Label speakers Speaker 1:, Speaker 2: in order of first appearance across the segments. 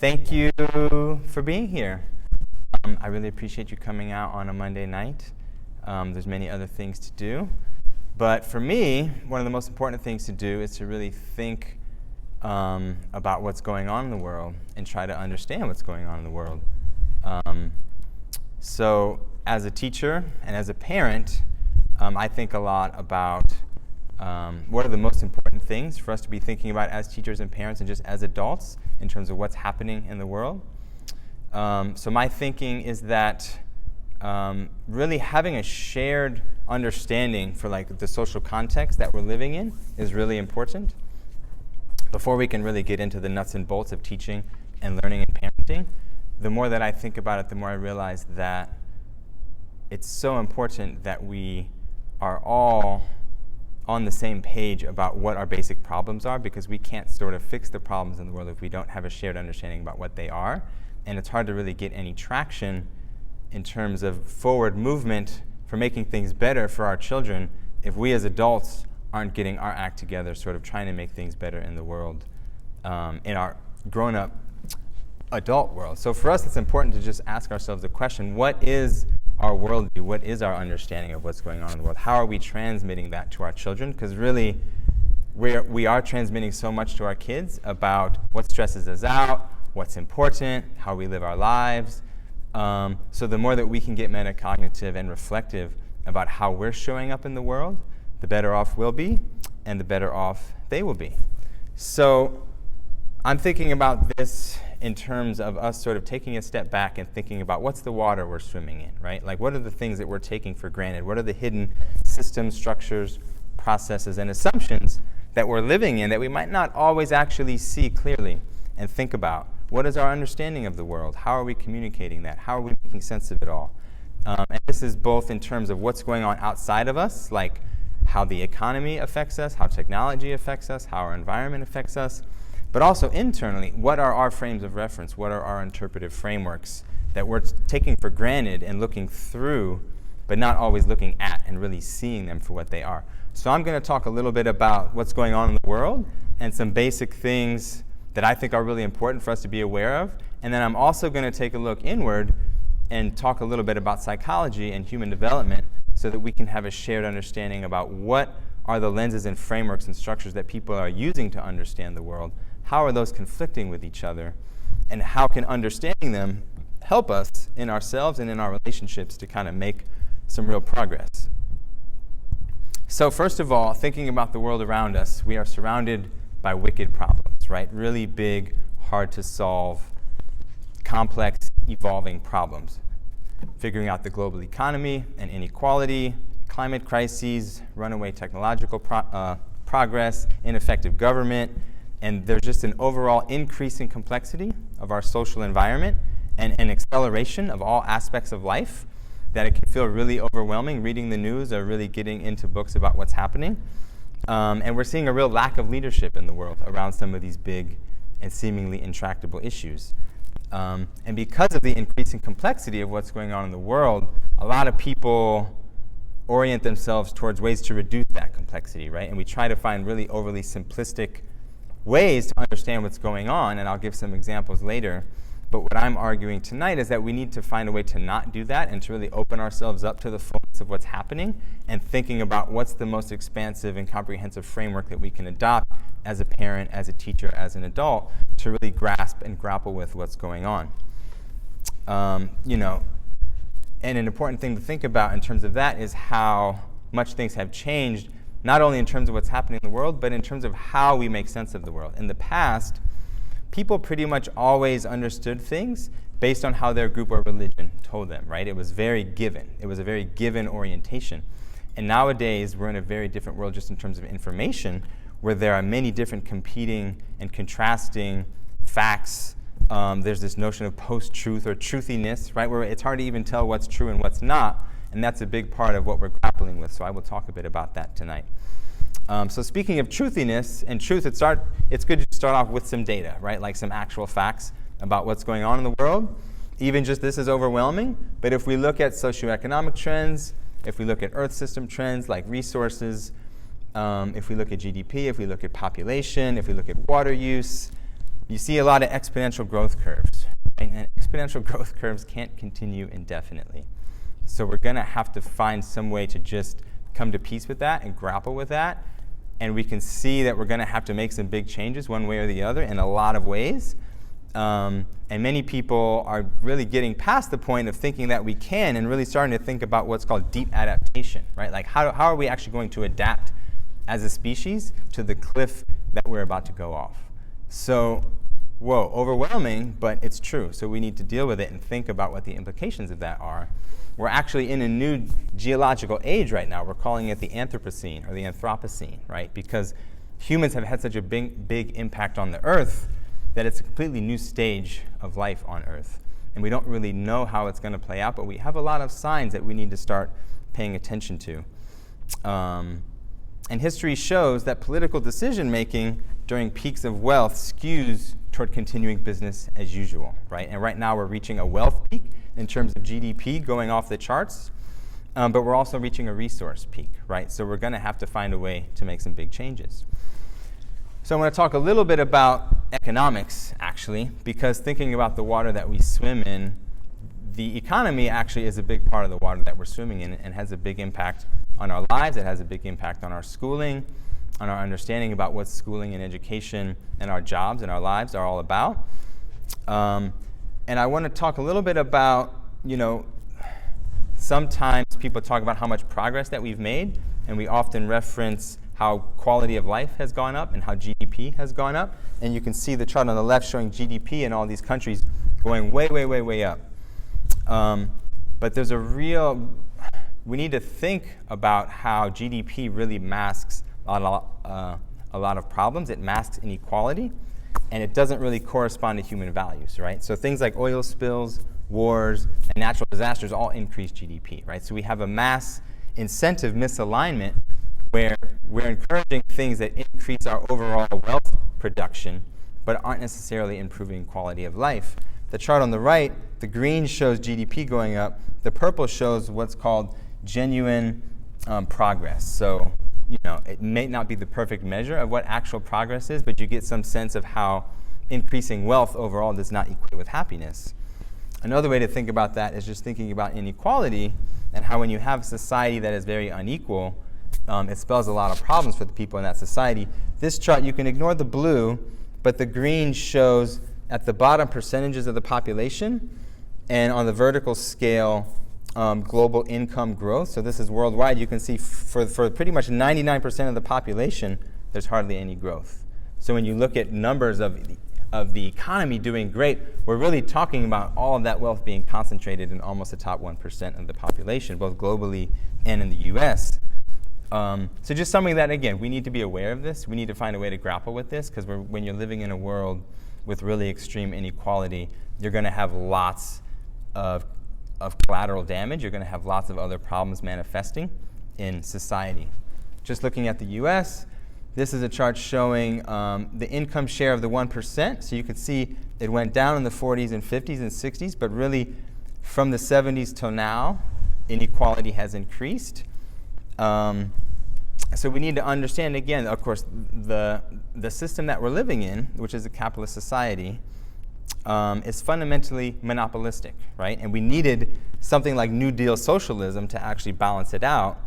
Speaker 1: Thank you for being here. I really appreciate you coming out on a Monday night. There's many other things to do. But for me, one of the most important things to do is to really think about what's going on in the world and try to understand what's going on in the world. So as a teacher and as a parent, I think a lot about what are the most important things for us to be thinking about as teachers and parents and just as adults in terms of what's happening in the world. So my thinking is that really having a shared understanding for like the social context that we're living in is really important. Before we can really get into the nuts and bolts of teaching and learning and parenting, the more that I think about it, the more I realize that it's so important that we are all on the same page about what our basic problems are, because we can't sort of fix the problems in the world if we don't have a shared understanding about what they are. And it's hard to really get any traction in terms of forward movement for making things better for our children if we as adults aren't getting our act together, sort of trying to make things better in the world, in our grown-up adult world. So for us, it's important to just ask ourselves the question, what is our worldview? What is our understanding of what's going on in the world? How are we transmitting that to our children? Because really, we are transmitting so much to our kids about what stresses us out, what's important, how we live our lives. So the more that we can get metacognitive and reflective about how we're showing up in the world, the better off we'll be, and the better off they will be. So I'm thinking about this in terms of us sort of taking a step back and thinking about what's the water we're swimming in, right? Like, what are the things that we're taking for granted? What are the hidden systems, structures, processes, and assumptions that we're living in that we might not always actually see clearly and think about? What is our understanding of the world? How are we communicating that? How are we making sense of it all? And this is both in terms of what's going on outside of us, like how the economy affects us, how technology affects us, how our environment affects us, but also internally, what are our frames of reference? What are our interpretive frameworks that we're taking for granted and looking through, but not always looking at and really seeing them for what they are? So I'm going to talk a little bit about what's going on in the world and some basic things that I think are really important for us to be aware of. And then I'm also going to take a look inward and talk a little bit about psychology and human development so that we can have a shared understanding about what are the lenses and frameworks and structures that people are using to understand the world. How are those conflicting with each other? And how can understanding them help us in ourselves and in our relationships to kind of make some real progress? So first of all, thinking about the world around us, we are surrounded by wicked problems, right? Really big, hard to solve, complex, evolving problems. Figuring out the global economy and inequality, climate crises, runaway technological progress, ineffective government, and there's just an overall increasing complexity of our social environment and an acceleration of all aspects of life that it can feel really overwhelming reading the news or really getting into books about what's happening. And we're seeing a real lack of leadership in the world around some of these big and seemingly intractable issues. And because of the increasing complexity of what's going on in the world, a lot of people orient themselves towards ways to reduce that complexity, right? And we try to find really overly simplistic ways to understand what's going on, and I'll give some examples later. But what I'm arguing tonight is that we need to find a way to not do that and to really open ourselves up to the fullness of what's happening and thinking about what's the most expansive and comprehensive framework that we can adopt as a parent, as a teacher, as an adult to really grasp and grapple with what's going on. And an important thing to think about in terms of that is how much things have changed, not only in terms of what's happening in the world, but in terms of how we make sense of the world. In the past, people pretty much always understood things based on how their group or religion told them, right? It was very given. It was a very given orientation. And nowadays, we're in a very different world just in terms of information, where there are many different competing and contrasting facts. There's this notion of post-truth or truthiness, right, where it's hard to even tell what's true and what's not. And that's a big part of what we're grappling with. So I will talk a bit about that tonight. So speaking of truthiness and truth, it's good to start off with some data, right? Like some actual facts about what's going on in the world. Even just this is overwhelming, but if we look at socioeconomic trends, if we look at Earth system trends like resources, if we look at GDP, if we look at population, if we look at water use, you see a lot of exponential growth curves. Right? And exponential growth curves can't continue indefinitely. So we're going to have to find some way to just come to peace with that and grapple with that. And we can see that we're going to have to make some big changes one way or the other in a lot of ways. And many people are really getting past the point of thinking that we can and really starting to think about what's called deep adaptation, right? Like how are we actually going to adapt as a species to the cliff that we're about to go off? So, whoa, overwhelming, but it's true. So we need to deal with it and think about what the implications of that are. We're actually in a new geological age right now. We're calling it the Anthropocene or the Anthropocene, right? Because humans have had such a big impact on the Earth that it's a completely new stage of life on Earth. And we don't really know how it's going to play out, but we have a lot of signs that we need to start paying attention to. And history shows that political decision-making during peaks of wealth skews toward continuing business as usual, right? And right now we're reaching a wealth peak in terms of GDP going off the charts, but we're also reaching a resource peak, right? So we're going to have to find a way to make some big changes. So I want to talk a little bit about economics, actually, because thinking about the water that we swim in, the economy actually is a big part of the water that we're swimming in and has a big impact on our lives. It has a big impact on our schooling, on our understanding about what schooling and education and our jobs and our lives are all about. And I want to talk a little bit about, sometimes people talk about how much progress that we've made, and we often reference how quality of life has gone up and how GDP has gone up. And you can see the chart on the left showing GDP in all these countries going way, way, way, way up. But there's we need to think about how GDP really masks a lot of problems. It masks inequality, and it doesn't really correspond to human values, right? So things like oil spills, wars, and natural disasters all increase GDP, right? So we have a mass incentive misalignment where we're encouraging things that increase our overall wealth production, but aren't necessarily improving quality of life. The chart on the right, the green shows GDP going up. The purple shows what's called genuine progress. So, it may not be the perfect measure of what actual progress is, but you get some sense of how increasing wealth overall does not equate with happiness. Another way to think about that is just thinking about inequality and how when you have a society that is very unequal, it spells a lot of problems for the people in that society. This chart, you can ignore the blue, but the green shows at the bottom percentages of the population, and on the vertical scale, global income growth. So this is worldwide. You can see for pretty much 99% of the population, there's hardly any growth. So when you look at numbers of the economy doing great, we're really talking about all of that wealth being concentrated in almost the top 1% of the population, both globally and in the US. So just something that, again, we need to be aware of this. We need to find a way to grapple with this, because when you're living in a world with really extreme inequality, you're going to have lots of collateral damage. You're going to have lots of other problems manifesting in society. Just looking at the US, this is a chart showing the income share of the 1%. So you can see it went down in the 40s and 50s and 60s, but really from the 70s till now, inequality has increased. So we need to understand, again, of course, the system that we're living in, which is a capitalist society, is fundamentally monopolistic, right? And we needed something like New Deal socialism to actually balance it out.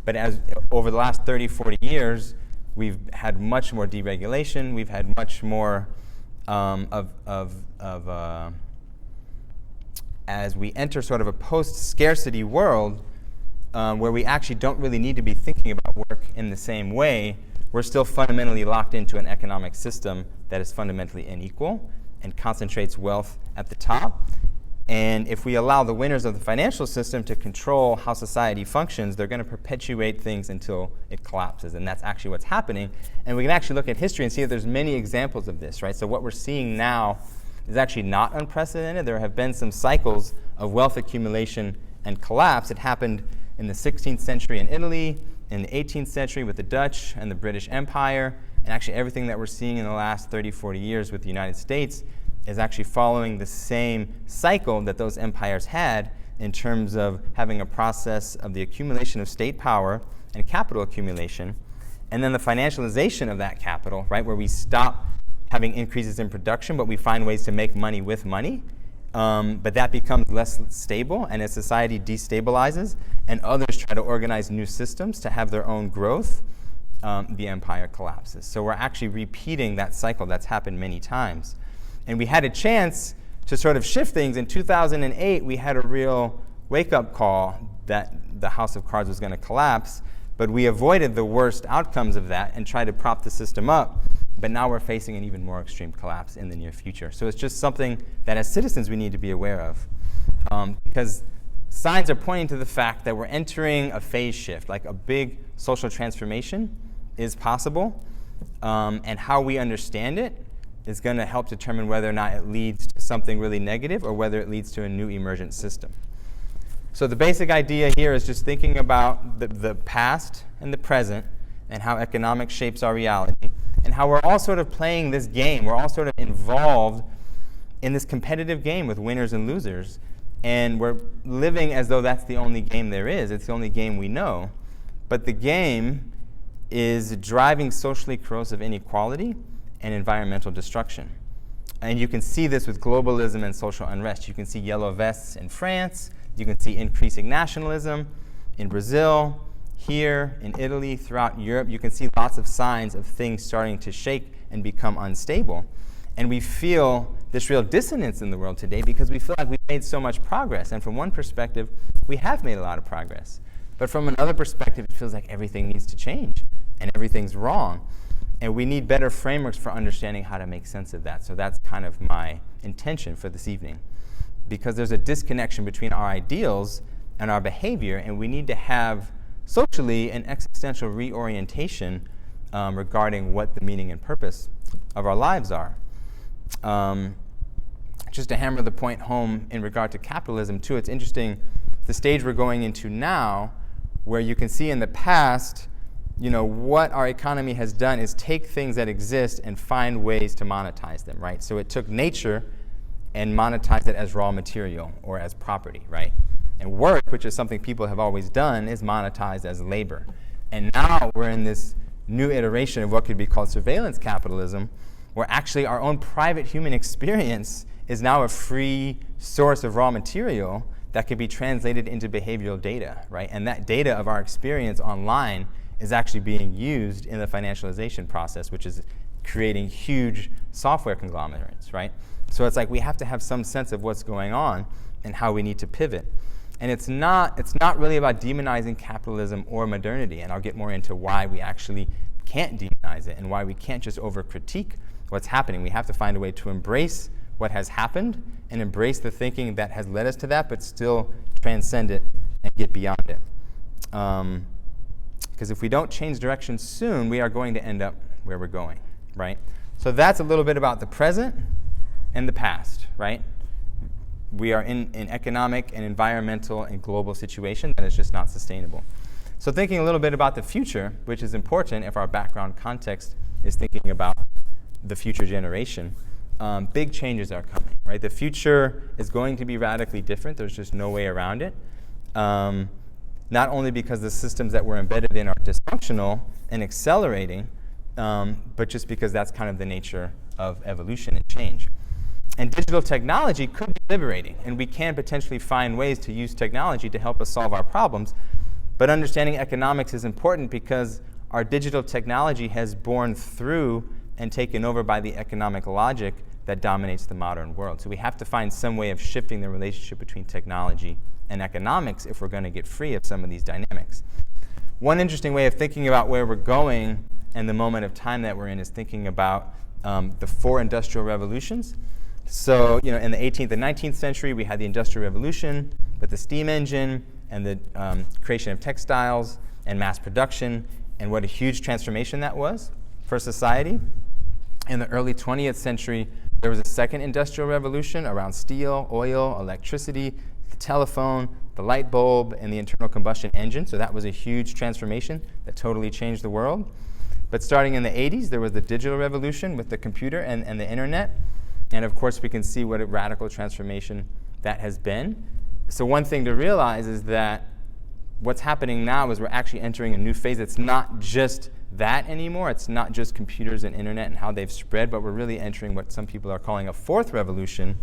Speaker 1: But as over the last 30, 40 years, we've had much more deregulation. We've had much more as we enter sort of a post-scarcity world, where we actually don't really need to be thinking about work in the same way, we're still fundamentally locked into an economic system that is fundamentally unequal and concentrates wealth at the top. And if we allow the winners of the financial system to control how society functions, they're going to perpetuate things until it collapses. And that's actually what's happening. And we can actually look at history and see that there's many examples of this, right? So what we're seeing now is actually not unprecedented. There have been some cycles of wealth accumulation and collapse. It happened in the 16th century in Italy, in the 18th century with the Dutch and the British Empire, and actually everything that we're seeing in the last 30, 40 years with the United States is actually following the same cycle that those empires had in terms of having a process of the accumulation of state power and capital accumulation, and then the financialization of that capital, right, where we stop having increases in production, but we find ways to make money with money. But that becomes less stable, and as society destabilizes and others try to organize new systems to have their own growth, the empire collapses. So we're actually repeating that cycle that's happened many times. And we had a chance to sort of shift things. In 2008, we had a real wake-up call that the house of cards was going to collapse, but we avoided the worst outcomes of that and tried to prop the system up. But now we're facing an even more extreme collapse in the near future. So it's just something that as citizens we need to be aware of. Because signs are pointing to the fact that we're entering a phase shift, like a big social transformation is possible. And how we understand it is going to help determine whether or not it leads to something really negative or whether it leads to a new emergent system. So the basic idea here is just thinking about the past and the present and how economics shapes our reality and how we're all sort of playing this game. We're all sort of involved in this competitive game with winners and losers. And we're living as though that's the only game there is. It's the only game we know. But the game is driving socially corrosive inequality and environmental destruction. And you can see this with globalism and social unrest. You can see yellow vests in France. You can see increasing nationalism in Brazil, here, in Italy, throughout Europe. You can see lots of signs of things starting to shake and become unstable. And we feel this real dissonance in the world today because we feel like we've made so much progress. And from one perspective, we have made a lot of progress. But from another perspective, it feels like everything needs to change and everything's wrong. And we need better frameworks for understanding how to make sense of that. So that's kind of my intention for this evening. Because there's a disconnection between our ideals and our behavior, and we need to have socially an existential reorientation regarding what the meaning and purpose of our lives are. Just to hammer the point home in regard to capitalism, too, it's interesting, the stage we're going into now, where you can see in the past, what our economy has done is take things that exist and find ways to monetize them, right? So it took nature and monetized it as raw material or as property, right? And work, which is something people have always done, is monetized as labor. And now we're in this new iteration of what could be called surveillance capitalism, where actually our own private human experience is now a free source of raw material that can be translated into behavioral data, right? And that data of our experience online is actually being used in the financialization process, which is creating huge software conglomerates, right? So it's like we have to have some sense of what's going on and how we need to pivot. And it's not really about demonizing capitalism or modernity, and I'll get more into why we actually can't demonize it and why we can't just over-critique what's happening. We have to find a way to embrace what has happened and embrace the thinking that has led us to that, but still transcend it and get beyond it. Because if we don't change direction soon, we are going to end up where we're going, right? So that's a little bit about the present and the past, right? We are in an economic and environmental and global situation that is just not sustainable. So thinking a little bit about the future, which is important if our background context is thinking about the future generation, big changes are coming, right? The future is going to be radically different. There's just no way around it. Not only because the systems that we're embedded in are dysfunctional and accelerating, but just because that's kind of the nature of evolution and change. And digital technology could be liberating, and we can potentially find ways to use technology to help us solve our problems. But understanding economics is important because our digital technology has borne through and taken over by the economic logic that dominates the modern world. So we have to find some way of shifting the relationship between technology and economics if we're going to get free of some of these dynamics. One interesting way of thinking about where we're going and the moment of time that we're in is thinking about the 4 industrial revolutions. So, in the 18th and 19th century, we had the Industrial Revolution with the steam engine and the creation of textiles and mass production, and what a huge transformation that was for society. In the early 20th century, there was a second industrial revolution around steel, oil, electricity, the telephone, the light bulb, and the internal combustion engine. So that was a huge transformation that totally changed the world. But starting in the 80s, there was the digital revolution with the computer and the internet. And of course, we can see what a radical transformation that has been. So one thing to realize is that what's happening now is we're actually entering a new phase. It's not just that anymore. It's not just computers and internet and how they've spread, but we're really entering what some people are calling a fourth revolution,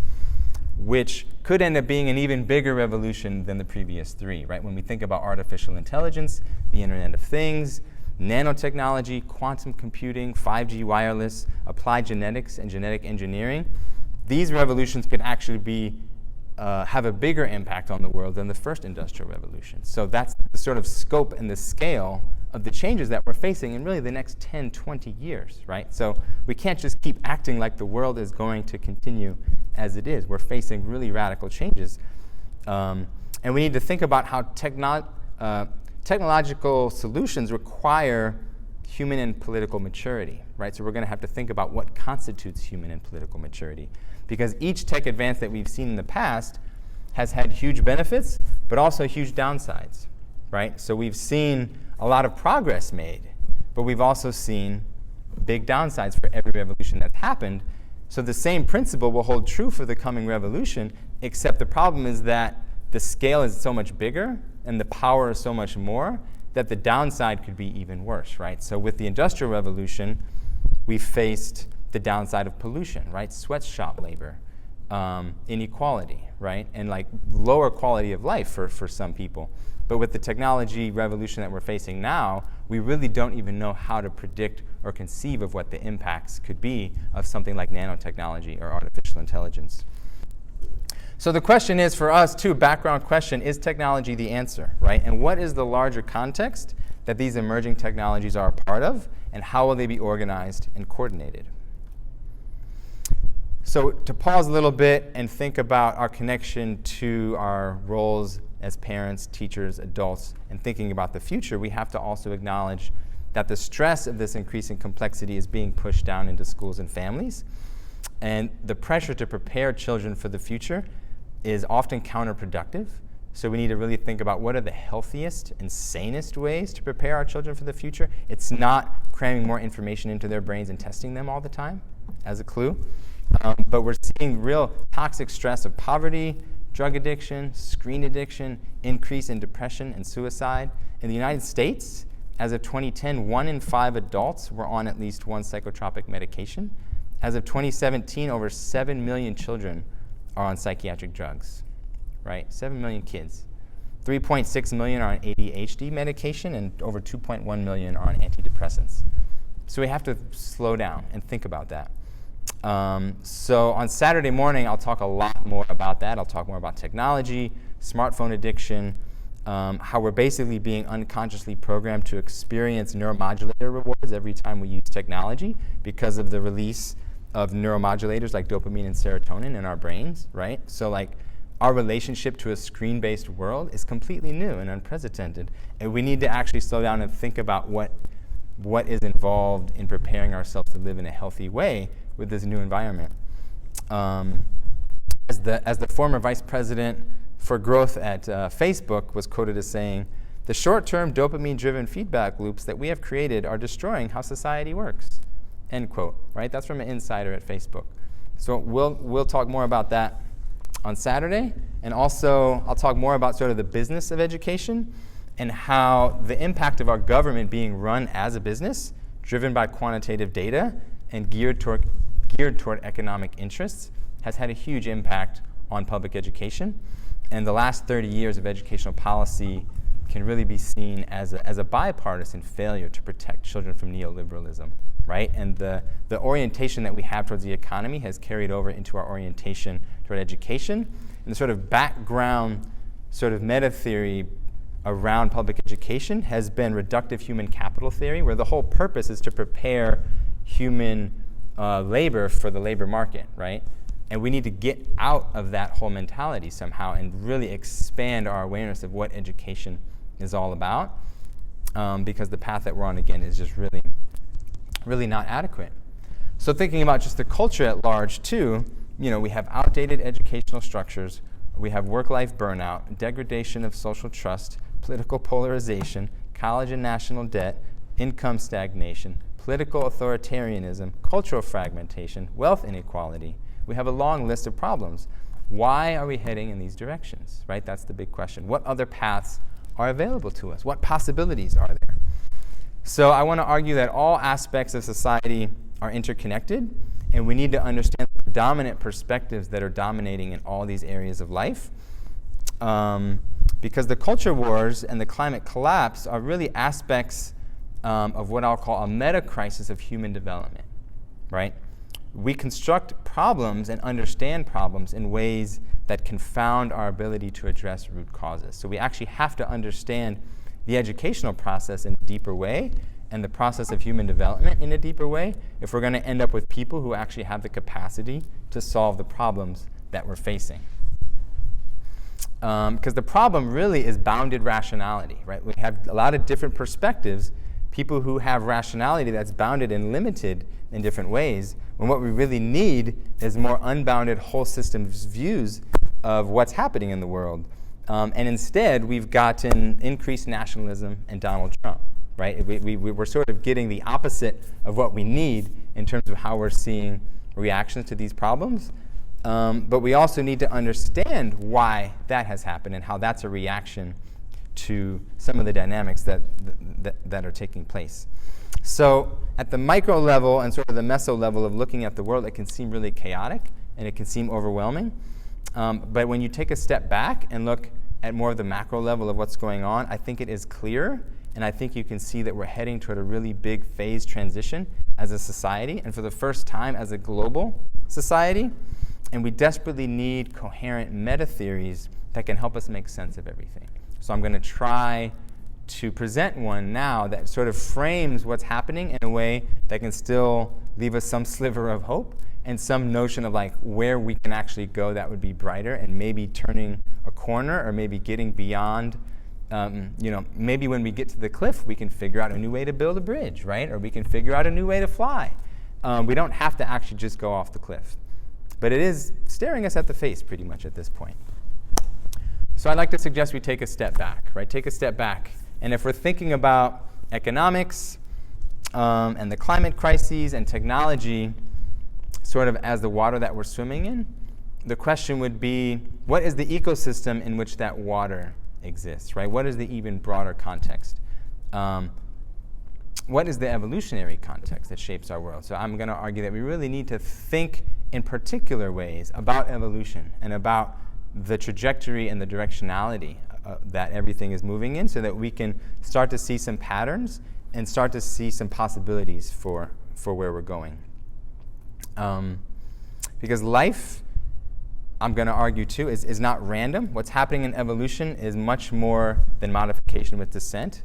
Speaker 1: which could end up being an even bigger revolution than the previous three, right? When we think about artificial intelligence, the Internet of Things, nanotechnology, quantum computing, 5G wireless, applied genetics, and genetic engineering, these revolutions could actually have a bigger impact on the world than the first industrial revolution. So that's the sort of scope and the scale of the changes that we're facing in really the next 10, 20 years, right? So we can't just keep acting like the world is going to continue as it is. We're facing really radical changes. And we need to think about how technological solutions require human and political maturity, right? So we're going to have to think about what constitutes human and political maturity. Because each tech advance that we've seen in the past has had huge benefits, but also huge downsides, right? So we've seen a lot of progress made, but we've also seen big downsides for every revolution that's happened. So the same principle will hold true for the coming revolution, except the problem is that the scale is so much bigger and the power is so much more that the downside could be even worse, right? So with the Industrial Revolution, we faced the downside of pollution, right? Sweatshop labor, inequality, right? And like lower quality of life for some people. But with the technology revolution that we're facing now, we really don't even know how to predict or conceive of what the impacts could be of something like nanotechnology or artificial intelligence. So the question is for us too, background question, is technology the answer, right? And what is the larger context that these emerging technologies are a part of, and how will they be organized and coordinated? So to pause a little bit and think about our connection to our roles as parents, teachers, adults, and thinking about the future, we have to also acknowledge that the stress of this increasing complexity is being pushed down into schools and families. And the pressure to prepare children for the future is often counterproductive. So we need to really think about what are the healthiest and sanest ways to prepare our children for the future. It's not cramming more information into their brains and testing them all the time as a clue. But we're seeing real toxic stress of poverty, drug addiction, screen addiction, increase in depression and suicide. In the United States, as of 2010, 1 in 5 adults were on at least one psychotropic medication. As of 2017, over 7 million children are on psychiatric drugs, right? 7 million kids. 3.6 million are on ADHD medication, and over 2.1 million are on antidepressants. So we have to slow down and think about that. So on Saturday morning, I'll talk a lot more about that. I'll talk more about technology, smartphone addiction, how we're basically being unconsciously programmed to experience neuromodulator rewards every time we use technology because of the release of neuromodulators like dopamine and serotonin in our brains, right? So like our relationship to a screen-based world is completely new and unprecedented. And we need to actually slow down and think about what is involved in preparing ourselves to live in a healthy way with this new environment. As the former vice president for growth at Facebook was quoted as saying, "The short-term dopamine-driven feedback loops that we have created are destroying how society works." End quote, right? That's from an insider at Facebook. So we'll talk more about that on Saturday. And also, I'll talk more about sort of the business of education and how the impact of our government being run as a business, driven by quantitative data and geared toward economic interests, has had a huge impact on public education. And the last 30 years of educational policy can really be seen as a bipartisan failure to protect children from neoliberalism, right? And the orientation that we have towards the economy has carried over into our orientation toward education. And the sort of background sort of meta theory around public education has been reductive human capital theory, where the whole purpose is to prepare human labor for the labor market, right? And we need to get out of that whole mentality somehow and really expand our awareness of what education is all about, because the path that we're on, again, is just really not adequate. So thinking about just the culture at large, too, we have outdated educational structures, we have work-life burnout, degradation of social trust, political polarization, college and national debt, income stagnation, political authoritarianism, cultural fragmentation, wealth inequality. We have a long list of problems. Why are we heading in these directions, right? That's the big question. What other paths are available to us? What possibilities are there? So I want to argue that all aspects of society are interconnected, and we need to understand the dominant perspectives that are dominating in all these areas of life. Because the culture wars and the climate collapse are really aspects of what I'll call a meta-crisis of human development, right? We construct problems and understand problems in ways that confound our ability to address root causes. So we actually have to understand the educational process in a deeper way and the process of human development in a deeper way if we're going to end up with people who actually have the capacity to solve the problems that we're facing. Because the problem really is bounded rationality, right? We have a lot of different perspectives, people who have rationality that's bounded and limited in different ways, when what we really need is more unbounded whole systems views of what's happening in the world. And instead, we've gotten increased nationalism and Donald Trump, right? We're sort of getting the opposite of what we need in terms of how we're seeing reactions to these problems. But we also need to understand why that has happened and how that's a reaction to some of the dynamics that are taking place. So at the micro level and sort of the meso level of looking at the world, it can seem really chaotic and it can seem overwhelming. But when you take a step back and look at more of the macro level of what's going on, I think it is clear, and I think you can see that we're heading toward a really big phase transition as a society, and for the first time as a global society. And we desperately need coherent meta-theories that can help us make sense of everything. So I'm going to try to present one now that sort of frames what's happening in a way that can still leave us some sliver of hope and some notion of like where we can actually go that would be brighter and maybe turning a corner or maybe getting beyond, maybe when we get to the cliff, we can figure out a new way to build a bridge, right? Or we can figure out a new way to fly. We don't have to actually just go off the cliff. But it is staring us at the face pretty much at this point. So I'd like to suggest we take a step back, right? Take a step back. And if we're thinking about economics and the climate crises and technology sort of as the water that we're swimming in, the question would be, what is the ecosystem in which that water exists, right? What is the even broader context? What is the evolutionary context that shapes our world? So I'm going to argue that we really need to think in particular ways about evolution and about the trajectory and the directionality that everything is moving in so that we can start to see some patterns and start to see some possibilities for where we're going. Because life, I'm going to argue too, is not random. What's happening in evolution is much more than modification with descent.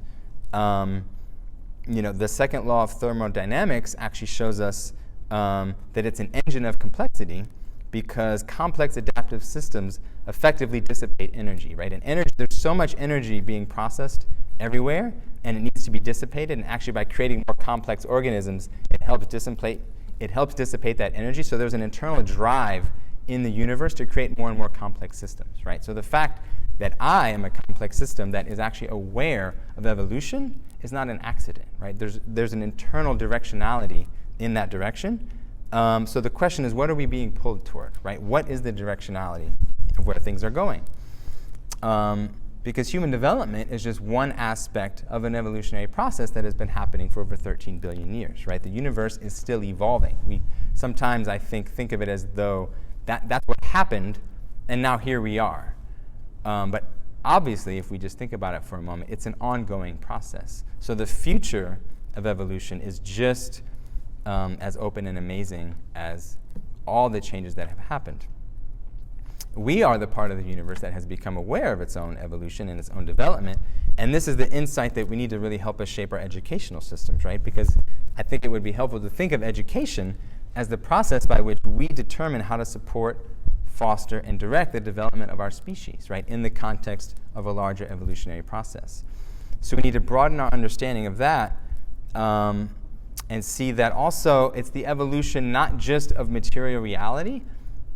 Speaker 1: The second law of thermodynamics actually shows us that it's an engine of complexity because complex adaptive systems effectively dissipate energy, right? And energy, there's so much energy being processed everywhere, and it needs to be dissipated. And actually, by creating more complex organisms, it helps dissipate that energy. So there's an internal drive in the universe to create more and more complex systems, right? So the fact that I am a complex system that is actually aware of evolution is not an accident, right? There's an internal directionality in that direction. So the question is, what are we being pulled toward, right? What is the directionality of where things are going? Because human development is just one aspect of an evolutionary process that has been happening for over 13 billion years, right? The universe is still evolving. We sometimes, I think of it as though that's what happened, and now here we are. But obviously, if we just think about it for a moment, it's an ongoing process. So the future of evolution is just as open and amazing as all the changes that have happened. We are the part of the universe that has become aware of its own evolution and its own development, and this is the insight that we need to really help us shape our educational systems, right? Because I think it would be helpful to think of education as the process by which we determine how to support, foster, and direct the development of our species, right, in the context of a larger evolutionary process. So we need to broaden our understanding of that and see that also it's the evolution not just of material reality,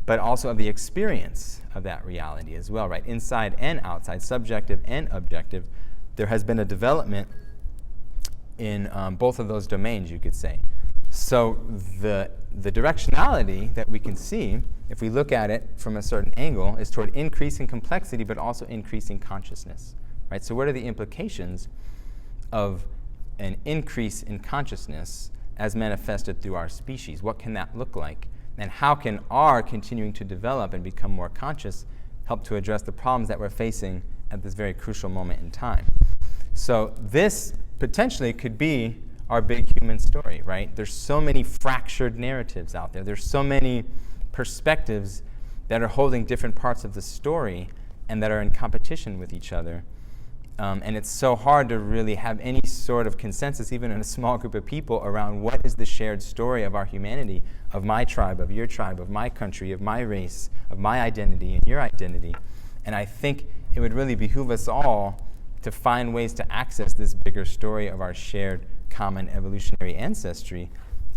Speaker 1: but also of the experience of that reality as well, right? Inside and outside, subjective and objective, there has been a development in both of those domains, you could say. So the directionality that we can see, if we look at it from a certain angle, is toward increasing complexity, but also increasing consciousness, right? So what are the implications of an increase in consciousness as manifested through our species? What can that look like? And how can our continuing to develop and become more conscious help to address the problems that we're facing at this very crucial moment in time? So this potentially could be our big human story, right? There's so many fractured narratives out there. There's so many perspectives that are holding different parts of the story and that are in competition with each other. And it's so hard to really have any sort of consensus, even in a small group of people, around what is the shared story of our humanity, of my tribe, of your tribe, of my country, of my race, of my identity and your identity. And I think it would really behoove us all to find ways to access this bigger story of our shared common evolutionary ancestry,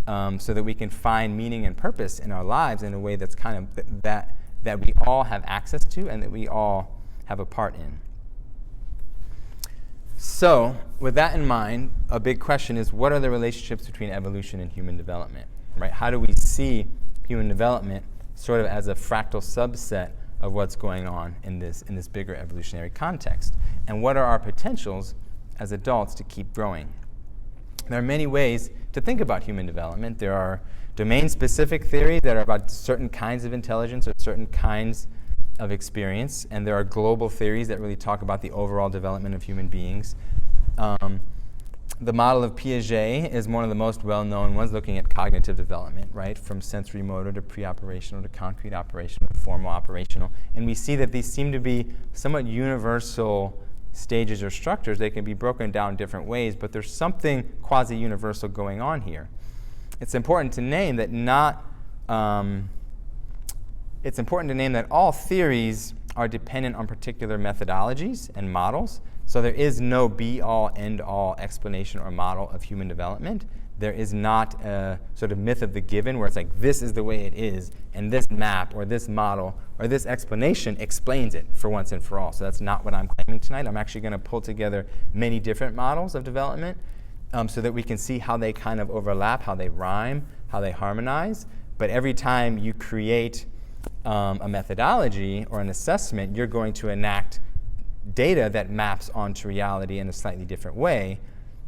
Speaker 1: so that we can find meaning and purpose in our lives in a way that's kind of that we all have access to and that we all have a part in. So, with that in mind, a big question is, what are the relationships between evolution and human development, right? How do we see human development sort of as a fractal subset of what's going on in this bigger evolutionary context? And what are our potentials as adults to keep growing? There are many ways to think about human development. There are domain-specific theories that are about certain kinds of intelligence or certain kinds of experience, and there are global theories that really talk about the overall development of human beings. The model of Piaget is one of the most well-known ones, looking at cognitive development, right, from sensory motor to pre-operational to concrete operational to formal operational. And we see that these seem to be somewhat universal stages or structures. They can be broken down different ways, but there's something quasi-universal going on here. It's important to name that all theories are dependent on particular methodologies and models. So there is no be-all, end-all explanation or model of human development. There is not a sort of myth of the given where it's like, this is the way it is, and this map or this model or this explanation explains it for once and for all. So that's not what I'm claiming tonight. I'm actually going to pull together many different models of development so that we can see how they kind of overlap, how they rhyme, how they harmonize. But every time you create a methodology or an assessment, you're going to enact data that maps onto reality in a slightly different way.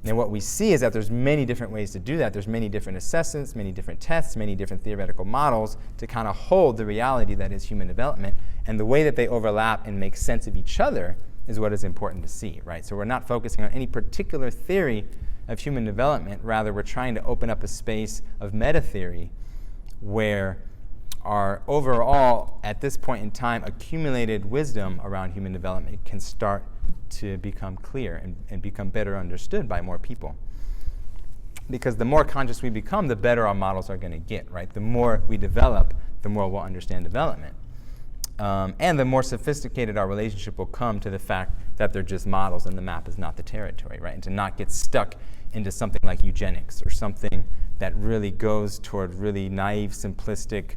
Speaker 1: And what we see is that there's many different ways to do that. There's many different assessments, many different tests, many different theoretical models to kind of hold the reality that is human development. And the way that they overlap and make sense of each other is what is important to see, right? So we're not focusing on any particular theory of human development. Rather, we're trying to open up a space of meta theory where our overall, at this point in time, accumulated wisdom around human development can start to become clear and become better understood by more people. Because the more conscious we become, the better our models are going to get, right? The more we develop, the more we'll understand development. And the more sophisticated our relationship will come to the fact that they're just models and the map is not the territory, right? And to not get stuck into something like eugenics or something that really goes toward really naive, simplistic,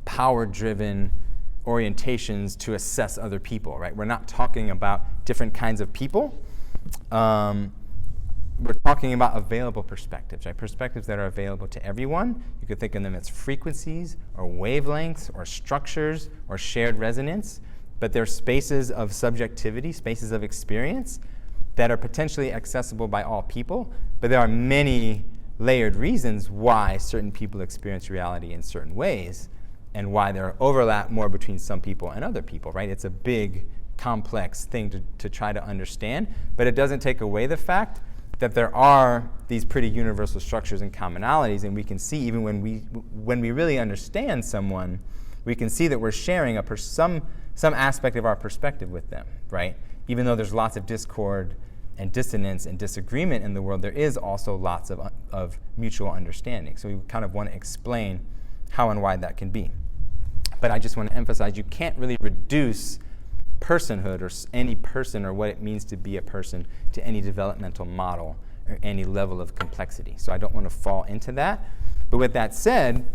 Speaker 1: power-driven orientations to assess other people, right? We're not talking about different kinds of people. We're talking about available perspectives, right? Perspectives that are available to everyone. You could think of them as frequencies or wavelengths or structures or shared resonance, but they're spaces of subjectivity, spaces of experience that are potentially accessible by all people, but there are many layered reasons why certain people experience reality in certain ways and why there are overlap more between some people and other people, right? It's a big, complex thing to try to understand, but it doesn't take away the fact that there are these pretty universal structures and commonalities, and we can see even when we really understand someone, we can see that we're sharing some aspect of our perspective with them, right? Even though there's lots of discord and dissonance and disagreement in the world, there is also lots of mutual understanding. So we kind of want to explain how and why that can be. But I just want to emphasize, you can't really reduce personhood or any person or what it means to be a person to any developmental model or any level of complexity. So I don't want to fall into that. But with that said,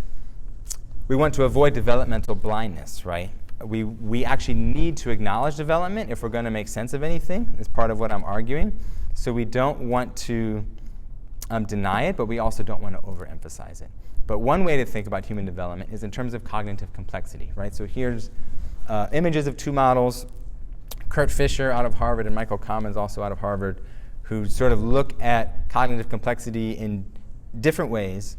Speaker 1: we want to avoid developmental blindness, right? We actually need to acknowledge development if we're going to make sense of anything. It's part of what I'm arguing. So we don't want to deny it, but we also don't want to overemphasize it. But one way to think about human development is in terms of cognitive complexity, right? So here's images of two models, Kurt Fisher out of Harvard and Michael Commons also out of Harvard, who sort of look at cognitive complexity in different ways.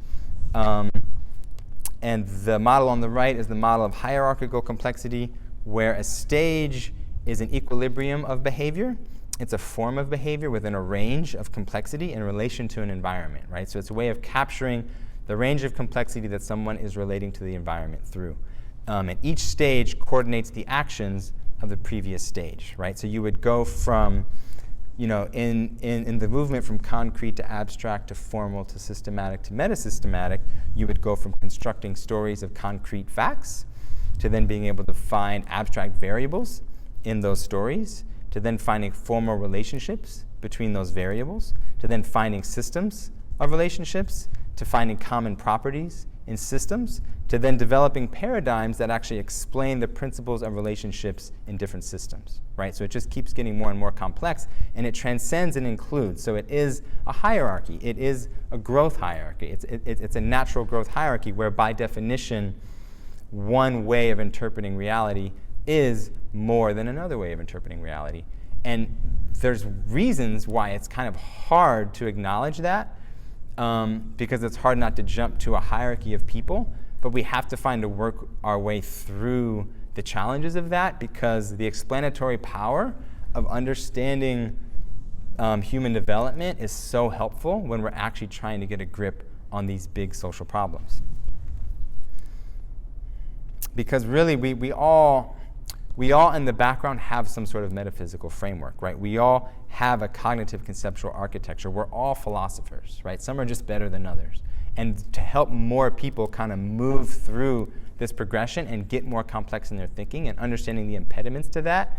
Speaker 1: And the model on the right is the model of hierarchical complexity, where a stage is an equilibrium of behavior. It's a form of behavior within a range of complexity in relation to an environment, right? So it's a way of capturing the range of complexity that someone is relating to the environment through. And each stage coordinates the actions of the previous stage, right? So you would go from, in the movement from concrete to abstract to formal to systematic to metasystematic, you would go from constructing stories of concrete facts to then being able to find abstract variables in those stories, to then finding formal relationships between those variables, to then finding systems of relationships, to finding common properties in systems, to then developing paradigms that actually explain the principles of relationships in different systems, right? So it just keeps getting more and more complex, and it transcends and includes. So it is a hierarchy. It is a growth hierarchy. It's a natural growth hierarchy where, by definition, one way of interpreting reality is more than another way of interpreting reality. And there's reasons why it's kind of hard to acknowledge that, because it's hard not to jump to a hierarchy of people, but we have to find to work our way through the challenges of that, because the explanatory power of understanding human development is so helpful when we're actually trying to get a grip on these big social problems. Because really, we all in the background have some sort of metaphysical framework, right? We all have a cognitive conceptual architecture. We're all philosophers, right? Some are just better than others. And to help more people kind of move through this progression and get more complex in their thinking and understanding the impediments to that,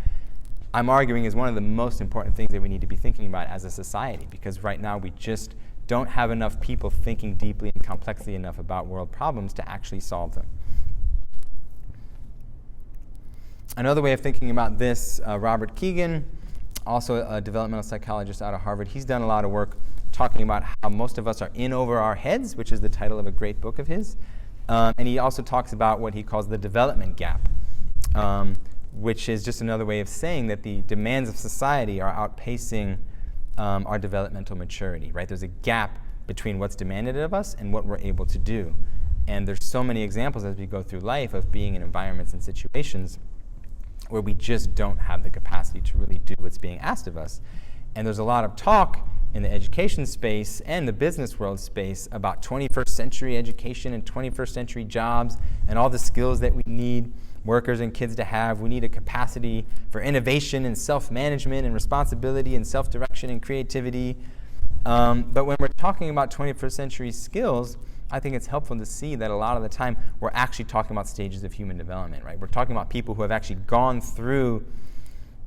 Speaker 1: I'm arguing is one of the most important things that we need to be thinking about as a society, because right now we just don't have enough people thinking deeply and complexly enough about world problems to actually solve them. Another way of thinking about this, Robert Keegan, also a developmental psychologist out of Harvard, he's done a lot of work talking about how most of us are in over our heads, which is the title of a great book of his. And he also talks about what he calls the development gap, which is just another way of saying that the demands of society are outpacing our developmental maturity, right? There's a gap between what's demanded of us and what we're able to do. And there's so many examples as we go through life of being in environments and situations where we just don't have the capacity to really do what's being asked of us. And there's a lot of talk in the education space and the business world space about 21st century education and 21st century jobs and all the skills that we need workers and kids to have. We need a capacity for innovation and self-management and responsibility and self-direction and creativity. But when we're talking about 21st century skills, I think it's helpful to see that a lot of the time we're actually talking about stages of human development, right? We're talking about people who have actually gone through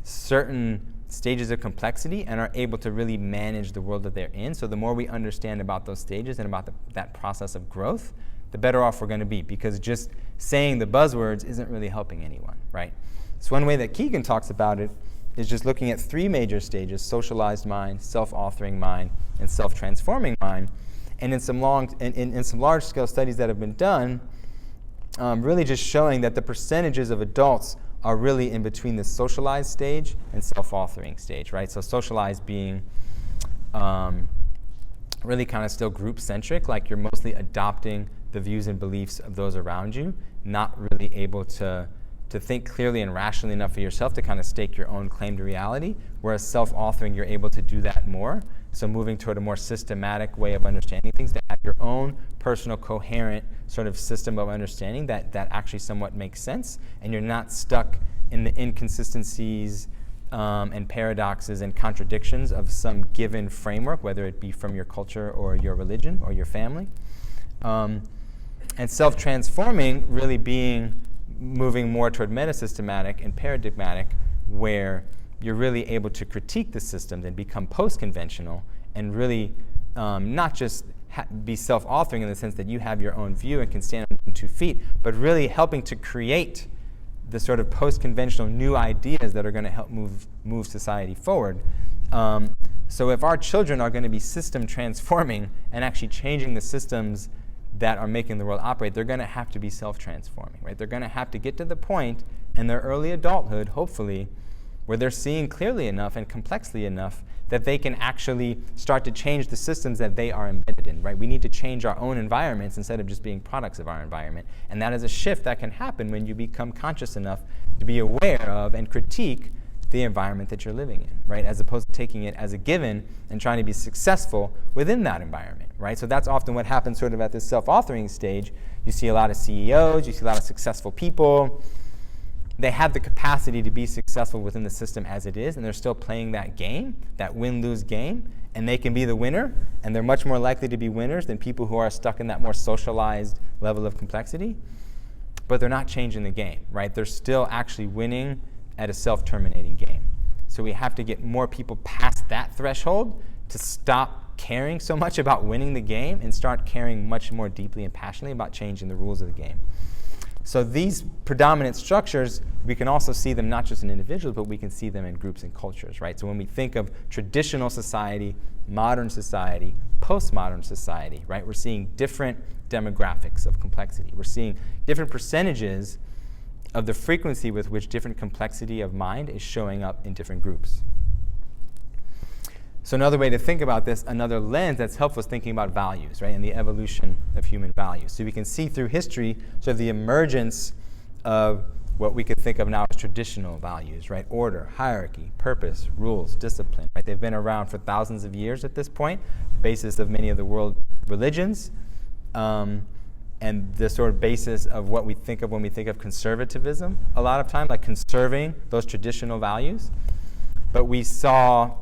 Speaker 1: certain stages of complexity and are able to really manage the world that they're in. So the more we understand about those stages and about that process of growth, the better off we're going to be, because just saying the buzzwords isn't really helping anyone, right? So one way that Keegan talks about it is just looking at three major stages: socialized mind, self-authoring mind, and self-transforming mind. And in some large-scale studies that have been done, really just showing that the percentages of adults are really in between the socialized stage and self-authoring stage, right? So socialized being really kind of still group-centric, like you're mostly adopting the views and beliefs of those around you, not really able to think clearly and rationally enough for yourself to kind of stake your own claim to reality, whereas self-authoring, you're able to do that more. So moving toward a more systematic way of understanding things, to have your own personal, coherent sort of system of understanding that actually somewhat makes sense, and you're not stuck in the inconsistencies and paradoxes and contradictions of some given framework, whether it be from your culture or your religion or your family. And self-transforming really being moving more toward metasystematic and paradigmatic, where you're really able to critique the systems and become post-conventional and really not just be self-authoring in the sense that you have your own view and can stand on 2 feet, but really helping to create the sort of post-conventional new ideas that are going to help move society forward. So if our children are going to be system transforming and actually changing the systems that are making the world operate, they're going to have to be self-transforming, right? They're going to have to get to the point in their early adulthood, hopefully, where they're seeing clearly enough and complexly enough that they can actually start to change the systems that they are embedded in, right? We need to change our own environments instead of just being products of our environment. And that is a shift that can happen when you become conscious enough to be aware of and critique the environment that you're living in, right? As opposed to taking it as a given and trying to be successful within that environment, right? So that's often what happens sort of at this self-authoring stage. You see a lot of CEOs, you see a lot of successful people. They have the capacity to be successful within the system as it is, and they're still playing that game, that win-lose game, and they can be the winner, and they're much more likely to be winners than people who are stuck in that more socialized level of complexity. But they're not changing the game, right? They're still actually winning at a self-terminating game. So we have to get more people past that threshold to stop caring so much about winning the game and start caring much more deeply and passionately about changing the rules of the game. So these predominant structures, we can also see them not just in individuals, but we can see them in groups and cultures, right? So when we think of traditional society, modern society, postmodern society, right, we're seeing different demographics of complexity. We're seeing different percentages of the frequency with which different complexity of mind is showing up in different groups. So another way to think about this, another lens that's helpful is thinking about values, right, and the evolution of human values. So we can see through history sort of the emergence of what we could think of now as traditional values, right? Order, hierarchy, purpose, rules, discipline, right? They've been around for thousands of years at this point, the basis of many of the world religions, and the sort of basis of what we think of when we think of conservatism a lot of time, like conserving those traditional values. But we saw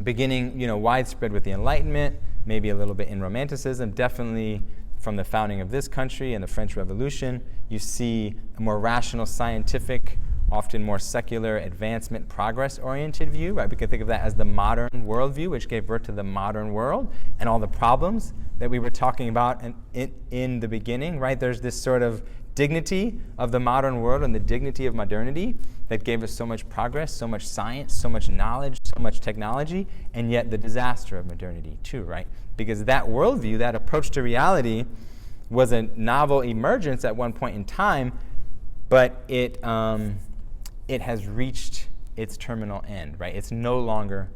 Speaker 1: beginning, widespread with the Enlightenment, maybe a little bit in Romanticism, definitely from the founding of this country and the French Revolution, you see a more rational, scientific, often more secular, advancement, progress-oriented view, right? We can think of that as the modern worldview, which gave birth to the modern world and all the problems that we were talking about in the beginning, right? There's this sort of dignity of the modern world and the dignity of modernity that gave us so much progress, so much science, so much knowledge, so much technology, and yet the disaster of modernity too, right? Because that worldview, that approach to reality, was a novel emergence at one point in time, but it has reached its terminal end, right? It's no longer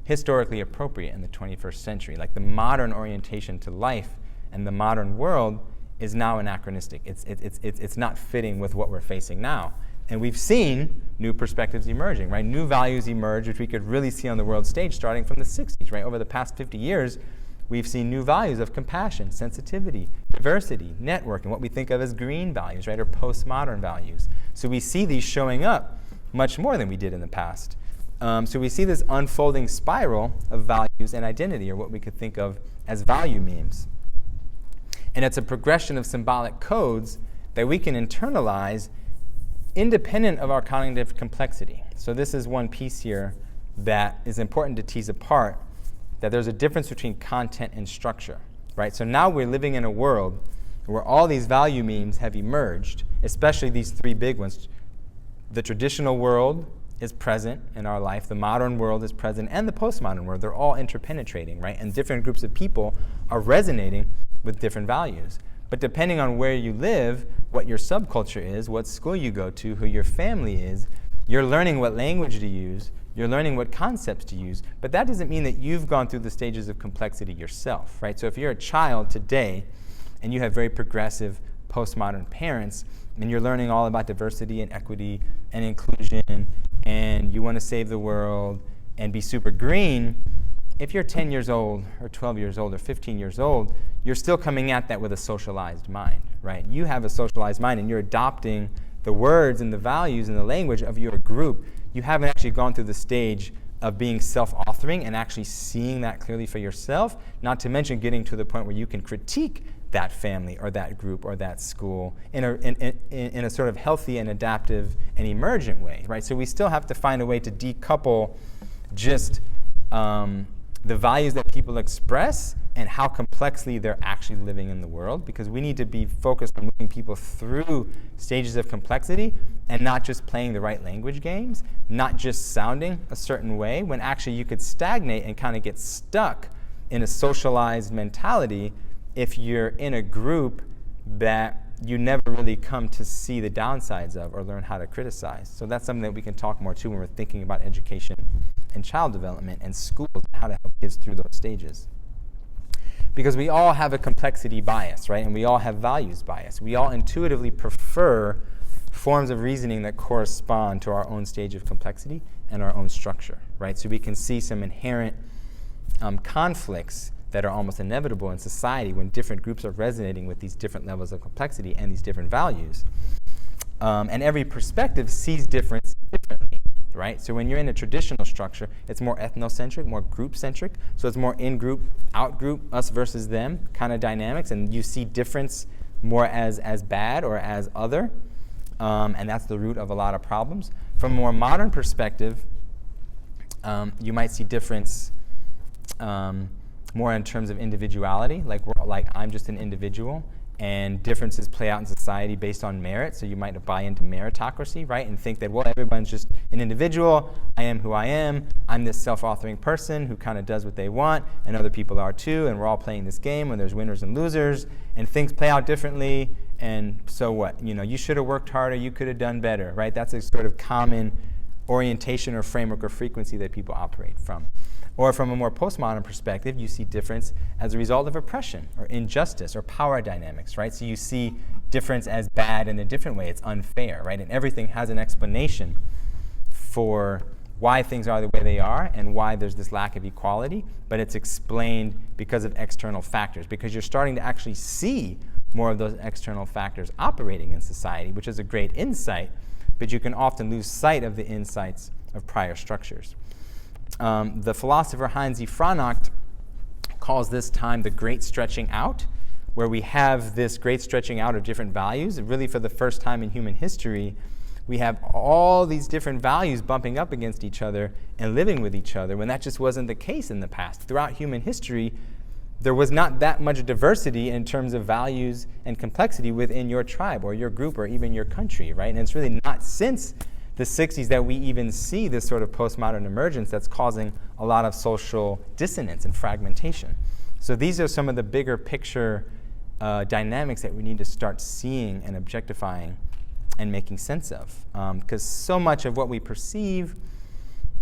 Speaker 1: historically appropriate in the 21st century. Like the modern orientation to life and the modern world is now anachronistic. It's not fitting with what we're facing now. And we've seen new perspectives emerging, right? New values emerge, which we could really see on the world stage starting from the 60s, right? Over the past 50 years, we've seen new values of compassion, sensitivity, diversity, networking, what we think of as green values, right, or postmodern values. So we see these showing up much more than we did in the past. So we see this unfolding spiral of values and identity, or what we could think of as value memes. And it's a progression of symbolic codes that we can internalize independent of our cognitive complexity. So this is one piece here that is important to tease apart, that there's a difference between content and structure, right? So now we're living in a world where all these value memes have emerged, especially these three big ones. The traditional world is present in our life, the modern world is present, and the postmodern world. They're all interpenetrating, right? And different groups of people are resonating with different values. But depending on where you live, what your subculture is, what school you go to, who your family is, you're learning what language to use, you're learning what concepts to use, but that doesn't mean that you've gone through the stages of complexity yourself, right? So if you're a child today and you have very progressive postmodern parents and you're learning all about diversity and equity and inclusion and you want to save the world and be super green, if you're 10 years old or 12 years old or 15 years old, you're still coming at that with a socialized mind, right? You have a socialized mind and you're adopting the words and the values and the language of your group. You haven't actually gone through the stage of being self-authoring and actually seeing that clearly for yourself, not to mention getting to the point where you can critique that family or that group or that school in a sort of healthy and adaptive and emergent way, right? So we still have to find a way to decouple just the values that people express and how complexly they're actually living in the world, because we need to be focused on moving people through stages of complexity and not just playing the right language games, not just sounding a certain way, when actually you could stagnate and kind of get stuck in a socialized mentality if you're in a group that you never really come to see the downsides of or learn how to criticize. So that's something that we can talk more to when we're thinking about education and child development and schools, how to help kids through those stages. Because we all have a complexity bias, right? And we all have values bias. We all intuitively prefer forms of reasoning that correspond to our own stage of complexity and our own structure, right? So we can see some inherent conflicts that are almost inevitable in society when different groups are resonating with these different levels of complexity and these different values. And every perspective sees difference differently, right? So when you're in a traditional structure, it's more ethnocentric, more group-centric. So it's more in-group, out-group, us versus them kind of dynamics. And you see difference more as bad or as other. And that's the root of a lot of problems. From a more modern perspective, you might see difference more in terms of individuality, like I'm just an individual, and differences play out in society based on merit. So you might buy into meritocracy, right, and think that, well, everyone's just an individual. I am who I am. I'm this self-authoring person who kind of does what they want, and other people are too, and we're all playing this game when there's winners and losers, and things play out differently, and so what? You should have worked harder. You could have done better, right? That's a sort of common orientation or framework or frequency that people operate from. Or from a more postmodern perspective, you see difference as a result of oppression or injustice or power dynamics, right? So you see difference as bad in a different way. It's unfair, right? And everything has an explanation for why things are the way they are and why there's this lack of equality, but it's explained because of external factors, because you're starting to actually see more of those external factors operating in society, which is a great insight, but you can often lose sight of the insights of prior structures. The philosopher Heinz E. Franacht calls this time the great stretching out, where we have this great stretching out of different values. And really, for the first time in human history, we have all these different values bumping up against each other and living with each other, when that just wasn't the case in the past. Throughout human history, there was not that much diversity in terms of values and complexity within your tribe or your group or even your country, right? And it's really not since the 60s that we even see this sort of postmodern emergence that's causing a lot of social dissonance and fragmentation. So these are some of the bigger picture dynamics that we need to start seeing and objectifying and making sense of. Because so much of what we perceive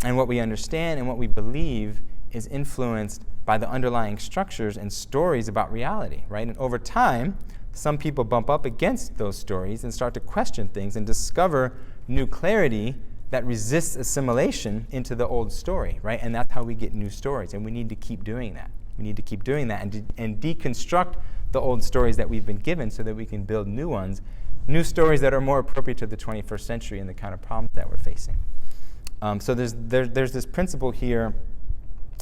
Speaker 1: and what we understand and what we believe is influenced by the underlying structures and stories about reality, right? And over time, some people bump up against those stories and start to question things and discover new clarity that resists assimilation into the old story, right? And that's how we get new stories, and we need to keep doing that. We need to keep doing that and deconstruct the old stories that we've been given so that we can build new ones, new stories that are more appropriate to the 21st century and the kind of problems that we're facing. So there's this principle here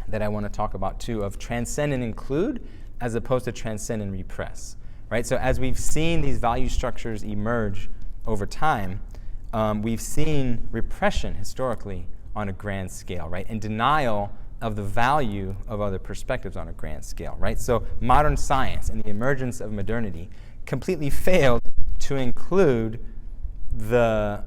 Speaker 1: that I want to talk about too, of transcend and include as opposed to transcend and repress, right? So as we've seen these value structures emerge over time, we've seen repression historically on a grand scale, right? And denial of the value of other perspectives on a grand scale, right? So modern science and the emergence of modernity completely failed to include a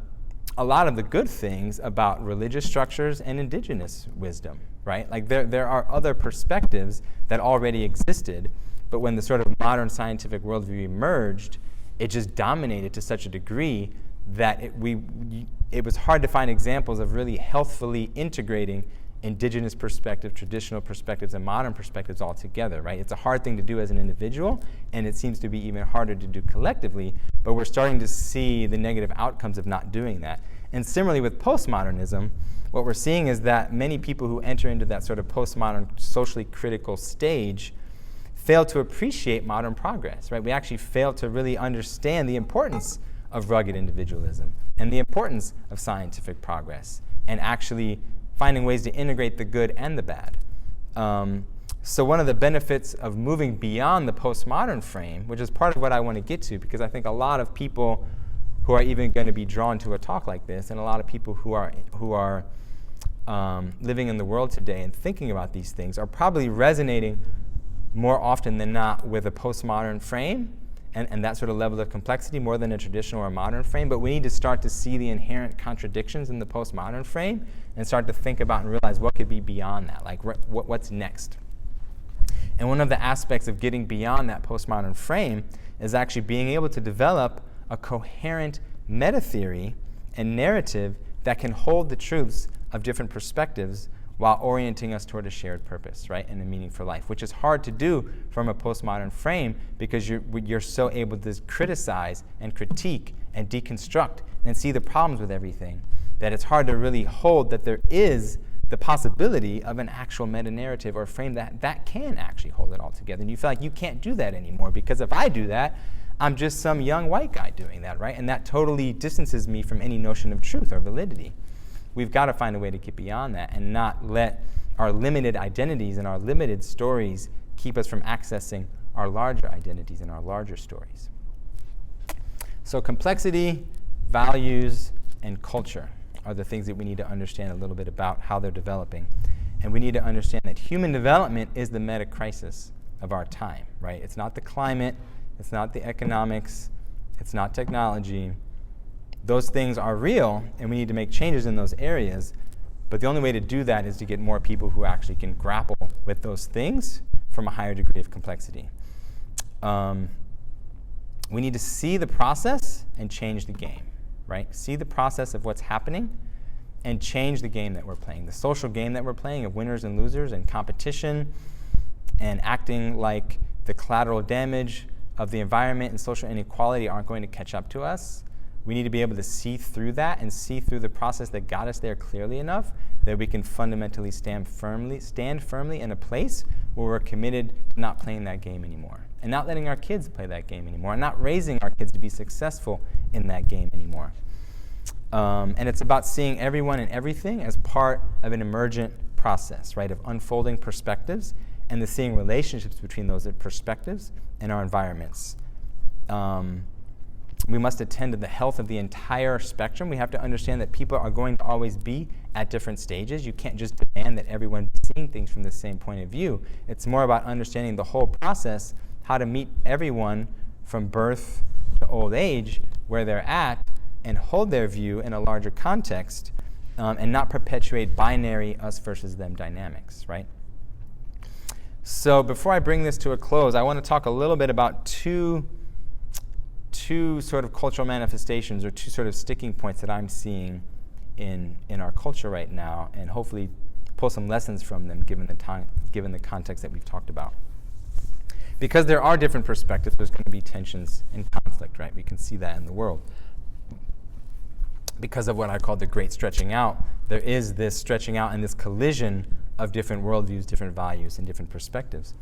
Speaker 1: lot of the good things about religious structures and indigenous wisdom, right? Like there are other perspectives that already existed, but when the sort of modern scientific worldview emerged, it just dominated to such a degree that it was hard to find examples of really healthfully integrating indigenous perspective, traditional perspectives, and modern perspectives all together, right? It's a hard thing to do as an individual, and it seems to be even harder to do collectively, but we're starting to see the negative outcomes of not doing that. And similarly with postmodernism, what we're seeing is that many people who enter into that sort of postmodern, socially critical stage fail to appreciate modern progress, right? We actually fail to really understand the importance of rugged individualism and the importance of scientific progress and actually finding ways to integrate the good and the bad. So one of the benefits of moving beyond the postmodern frame, which is part of what I want to get to, because I think a lot of people who are even going to be drawn to a talk like this, and a lot of people who are living in the world today and thinking about these things are probably resonating more often than not with a postmodern frame and that sort of level of complexity more than a traditional or modern frame. But we need to start to see the inherent contradictions in the postmodern frame and start to think about and realize what could be beyond that, like what's next. And one of the aspects of getting beyond that postmodern frame is actually being able to develop a coherent meta-theory and narrative that can hold the truths of different perspectives while orienting us toward a shared purpose, right, and a meaning for life, which is hard to do from a postmodern frame because you're so able to criticize and critique and deconstruct and see the problems with everything that it's hard to really hold that there is the possibility of an actual meta-narrative or frame that can actually hold it all together. And you feel like you can't do that anymore because if I do that, I'm just some young white guy doing that, right? And that totally distances me from any notion of truth or validity. We've got to find a way to get beyond that and not let our limited identities and our limited stories keep us from accessing our larger identities and our larger stories. So complexity, values, and culture are the things that we need to understand a little bit about how they're developing. And we need to understand that human development is the meta-crisis of our time, right? It's not the climate, it's not the economics, it's not technology. Those things are real, and we need to make changes in those areas. But the only way to do that is to get more people who actually can grapple with those things from a higher degree of complexity. We need to see the process and change the game, right? See the process of what's happening and change the game that we're playing. The social game that we're playing of winners and losers and competition and acting like the collateral damage of the environment and social inequality aren't going to catch up to us. We need to be able to see through that and see through the process that got us there clearly enough that we can fundamentally stand firmly in a place where we're committed to not playing that game anymore and not letting our kids play that game anymore and not raising our kids to be successful in that game anymore. And it's about seeing everyone and everything as part of an emergent process, right, of unfolding perspectives and the seeing relationships between those perspectives and our environments. We must attend to the health of the entire spectrum. We have to understand that people are going to always be at different stages. You can't just demand that everyone be seeing things from the same point of view. It's more about understanding the whole process, how to meet everyone from birth to old age, where they're at, and hold their view in a larger context, and not perpetuate binary us versus them dynamics, right? So before I bring this to a close, I want to talk a little bit about two sort of cultural manifestations or two sort of sticking points that I'm seeing in our culture right now, and hopefully pull some lessons from them given the context that we've talked about. Because there are different perspectives, there's going to be tensions and conflict, right? We can see that in the world. Because of what I call the great stretching out, there is this stretching out and this collision of different worldviews, different values, and different perspectives.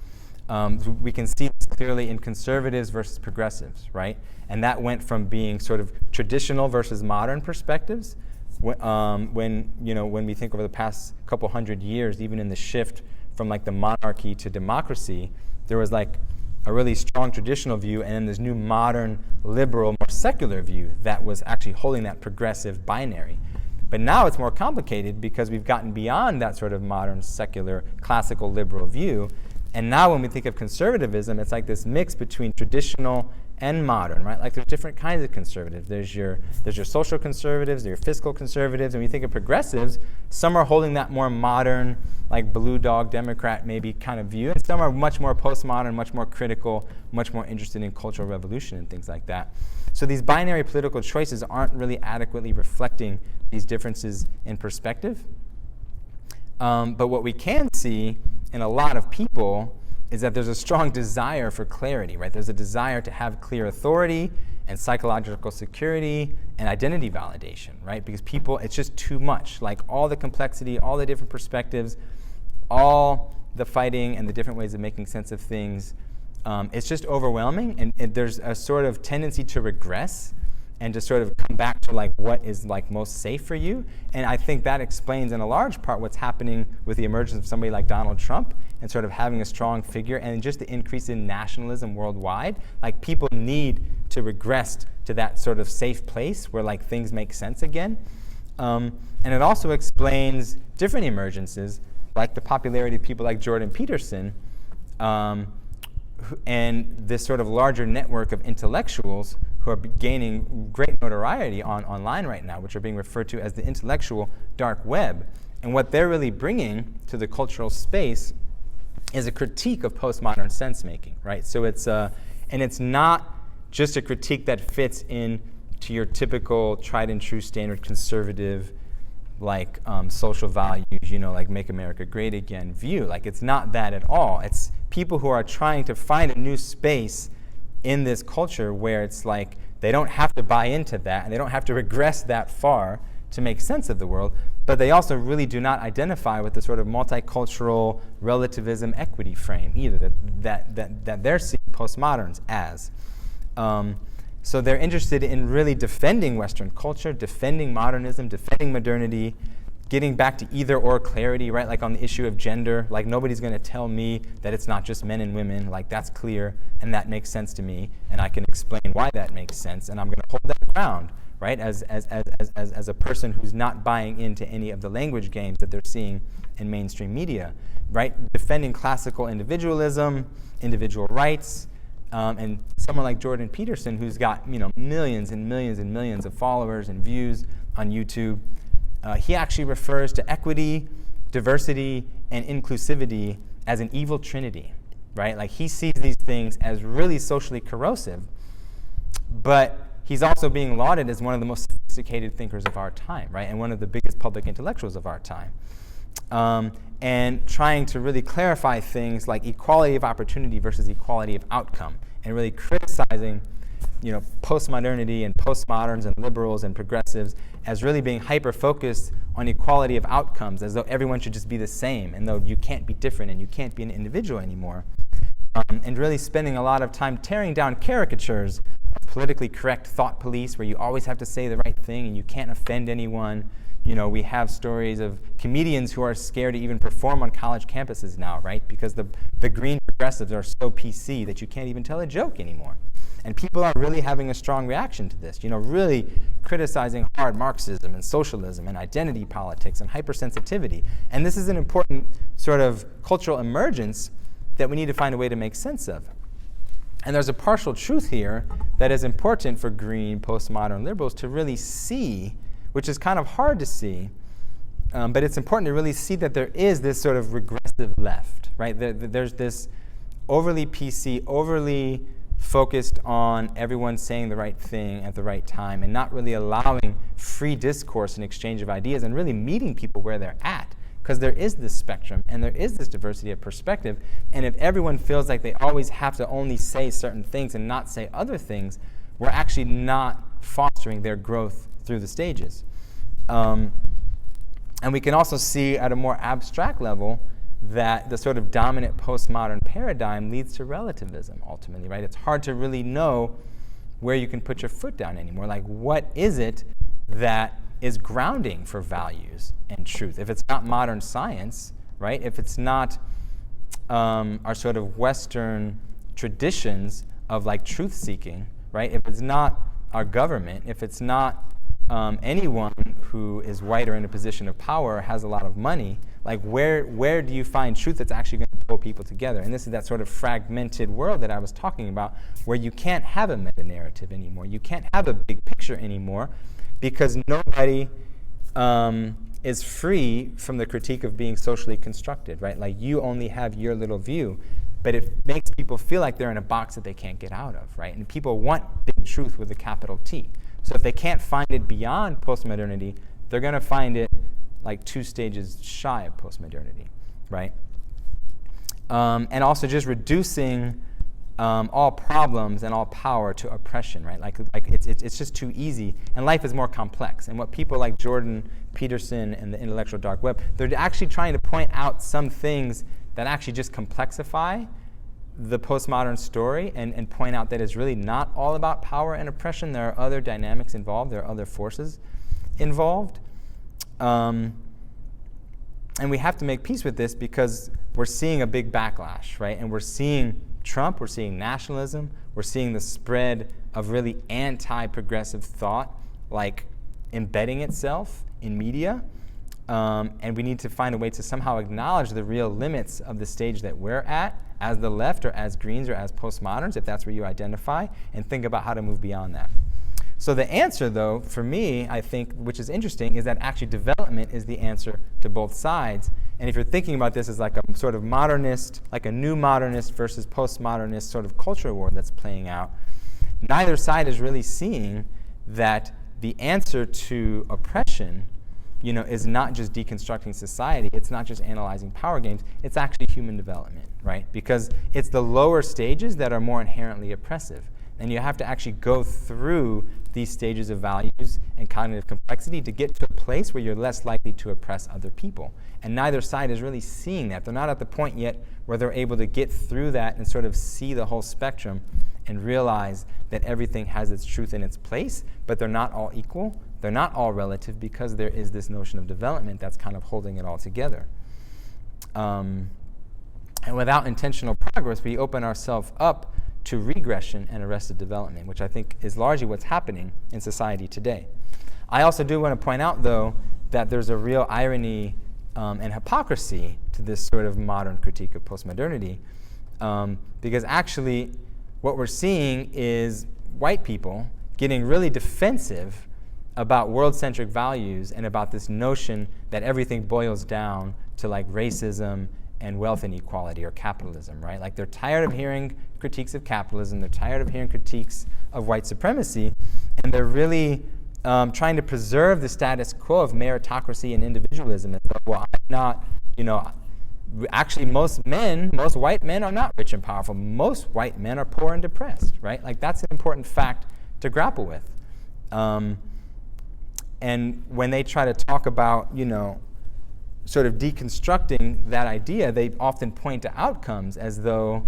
Speaker 1: We can see this clearly in conservatives versus progressives, right? And that went from being sort of traditional versus modern perspectives. When we think over the past couple hundred years, even in the shift from like the monarchy to democracy, there was like a really strong traditional view and then this new modern, liberal, more secular view that was actually holding that progressive binary. But now it's more complicated because we've gotten beyond that sort of modern, secular, classical, liberal view. And now when we think of conservatism, it's like this mix between traditional and modern, right? Like there's different kinds of conservatives. There's your social conservatives, there's your fiscal conservatives. And when you think of progressives, some are holding that more modern, like blue dog Democrat maybe kind of view. And some are much more postmodern, much more critical, much more interested in cultural revolution and things like that. So these binary political choices aren't really adequately reflecting these differences in perspective. But what we can see in a lot of people is that there's a strong desire for clarity, right? There's a desire to have clear authority and psychological security and identity validation, right? Because people, it's just too much. Like all the complexity, all the different perspectives, all the fighting and the different ways of making sense of things, it's just overwhelming. And there's a sort of tendency to regress and to sort of come back to like what is like most safe for you. And I think that explains in a large part what's happening with the emergence of somebody like Donald Trump and sort of having a strong figure and just the increase in nationalism worldwide. Like people need to regress to that sort of safe place where like things make sense again. And it also explains different emergences like the popularity of people like Jordan Peterson and this sort of larger network of intellectuals who are gaining great notoriety online right now, which are being referred to as the intellectual dark web. And what they're really bringing to the cultural space is a critique of postmodern sense-making, right? So it's not just a critique that fits in to your typical tried and true standard conservative, like social values, like make America great again view. Like, it's not that at all. It's people who are trying to find a new space in this culture where it's like they don't have to buy into that and they don't have to regress that far to make sense of the world, but they also really do not identify with the sort of multicultural relativism equity frame either that they're seeing postmoderns as. So they're interested in really defending Western culture, defending modernism, defending modernity, getting back to either or clarity, right? Like on the issue of gender, like nobody's going to tell me that it's not just men and women. Like, that's clear and that makes sense to me, and I can explain why that makes sense, and I'm going to hold that ground, right? As a person who's not buying into any of the language games that they're seeing in mainstream media, right? Defending classical individualism, individual rights. And someone like Jordan Peterson, who's got millions and millions and millions of followers and views on YouTube, he actually refers to equity, diversity, and inclusivity as an evil trinity, right? Like, he sees these things as really socially corrosive, but he's also being lauded as one of the most sophisticated thinkers of our time, right? And one of the biggest public intellectuals of our time. And trying to really clarify things like equality of opportunity versus equality of outcome, and really criticizing, postmodernity and postmoderns and liberals and progressives as really being hyper-focused on equality of outcomes, as though everyone should just be the same, and though you can't be different and you can't be an individual anymore. And really spending a lot of time tearing down caricatures of politically correct thought police, where you always have to say the right thing and you can't offend anyone. We have stories of comedians who are scared to even perform on college campuses now, right? Because the green progressives are so PC that you can't even tell a joke anymore. And people are really having a strong reaction to this, really criticizing hard Marxism and socialism and identity politics and hypersensitivity. And this is an important sort of cultural emergence that we need to find a way to make sense of. And there's a partial truth here that is important for green, postmodern liberals to really see, which is kind of hard to see, but it's important to really see that there is this sort of regressive left, right? There's this overly PC, overly focused on everyone saying the right thing at the right time and not really allowing free discourse and exchange of ideas and really meeting people where they're at, because there is this spectrum and there is this diversity of perspective. And if everyone feels like they always have to only say certain things and not say other things, we're actually not fostering their growth through the stages. And we can also see at a more abstract level that the sort of dominant postmodern paradigm leads to relativism ultimately, right? It's hard to really know where you can put your foot down anymore. Like, what is it that is grounding for values and truth? If it's not modern science, right? If it's not our sort of Western traditions of like truth seeking, right? If it's not our government, if it's not anyone who is white or in a position of power or has a lot of money, like where do you find truth that's actually going to pull people together? And this is that sort of fragmented world that I was talking about, where you can't have a meta-narrative anymore. You can't have a big picture anymore, because nobody is free from the critique of being socially constructed, right? Like, you only have your little view, but it makes people feel like they're in a box that they can't get out of, right? And people want big truth with a capital T. So if they can't find it beyond postmodernity, they're going to find it like 2 stages shy of postmodernity, right? And also just reducing all problems and all power to oppression, right? Like it's just too easy, and life is more complex. And what people like Jordan Peterson and the intellectual dark web, they're actually trying to point out some things that actually just complexify the postmodern story and point out that it's really not all about power and oppression. There are other dynamics involved. There are other forces involved. And we have to make peace with this, because we're seeing a big backlash, right? And we're seeing Trump, we're seeing nationalism, we're seeing the spread of really anti-progressive thought, like embedding itself in media. And we need to find a way to somehow acknowledge the real limits of the stage that we're at as the left or as Greens or as postmoderns, if that's where you identify, and think about how to move beyond that. So the answer, though, for me, I think, which is interesting, is that actually development is the answer to both sides. And if you're thinking about this as like a sort of modernist, like a new modernist versus postmodernist sort of culture war that's playing out, neither side is really seeing that the answer to oppression, is not just deconstructing society. It's not just analyzing power games. It's actually human development, right? Because it's the lower stages that are more inherently oppressive. And you have to actually go through these stages of values and cognitive complexity to get to a place where you're less likely to oppress other people. And neither side is really seeing that. They're not at the point yet where they're able to get through that and sort of see the whole spectrum and realize that everything has its truth in its place, but they're not all equal. They're not all relative because there is this notion of development that's kind of holding it all together. And without intentional progress, we open ourselves up to regression and arrested development, which I think is largely what's happening in society today. I also do want to point out, though, that there's a real irony and hypocrisy to this sort of modern critique of postmodernity, because actually what we're seeing is white people getting really defensive about world-centric values and about this notion that everything boils down to like racism and wealth inequality or capitalism, right? Like they're tired of hearing critiques of capitalism, they're tired of hearing critiques of white supremacy, and they're really trying to preserve the status quo of meritocracy and individualism. And so, well, I'm not, actually most white men are not rich and powerful. Most white men are poor and depressed, right? Like that's an important fact to grapple with. And when they try to talk about, sort of deconstructing that idea, they often point to outcomes as though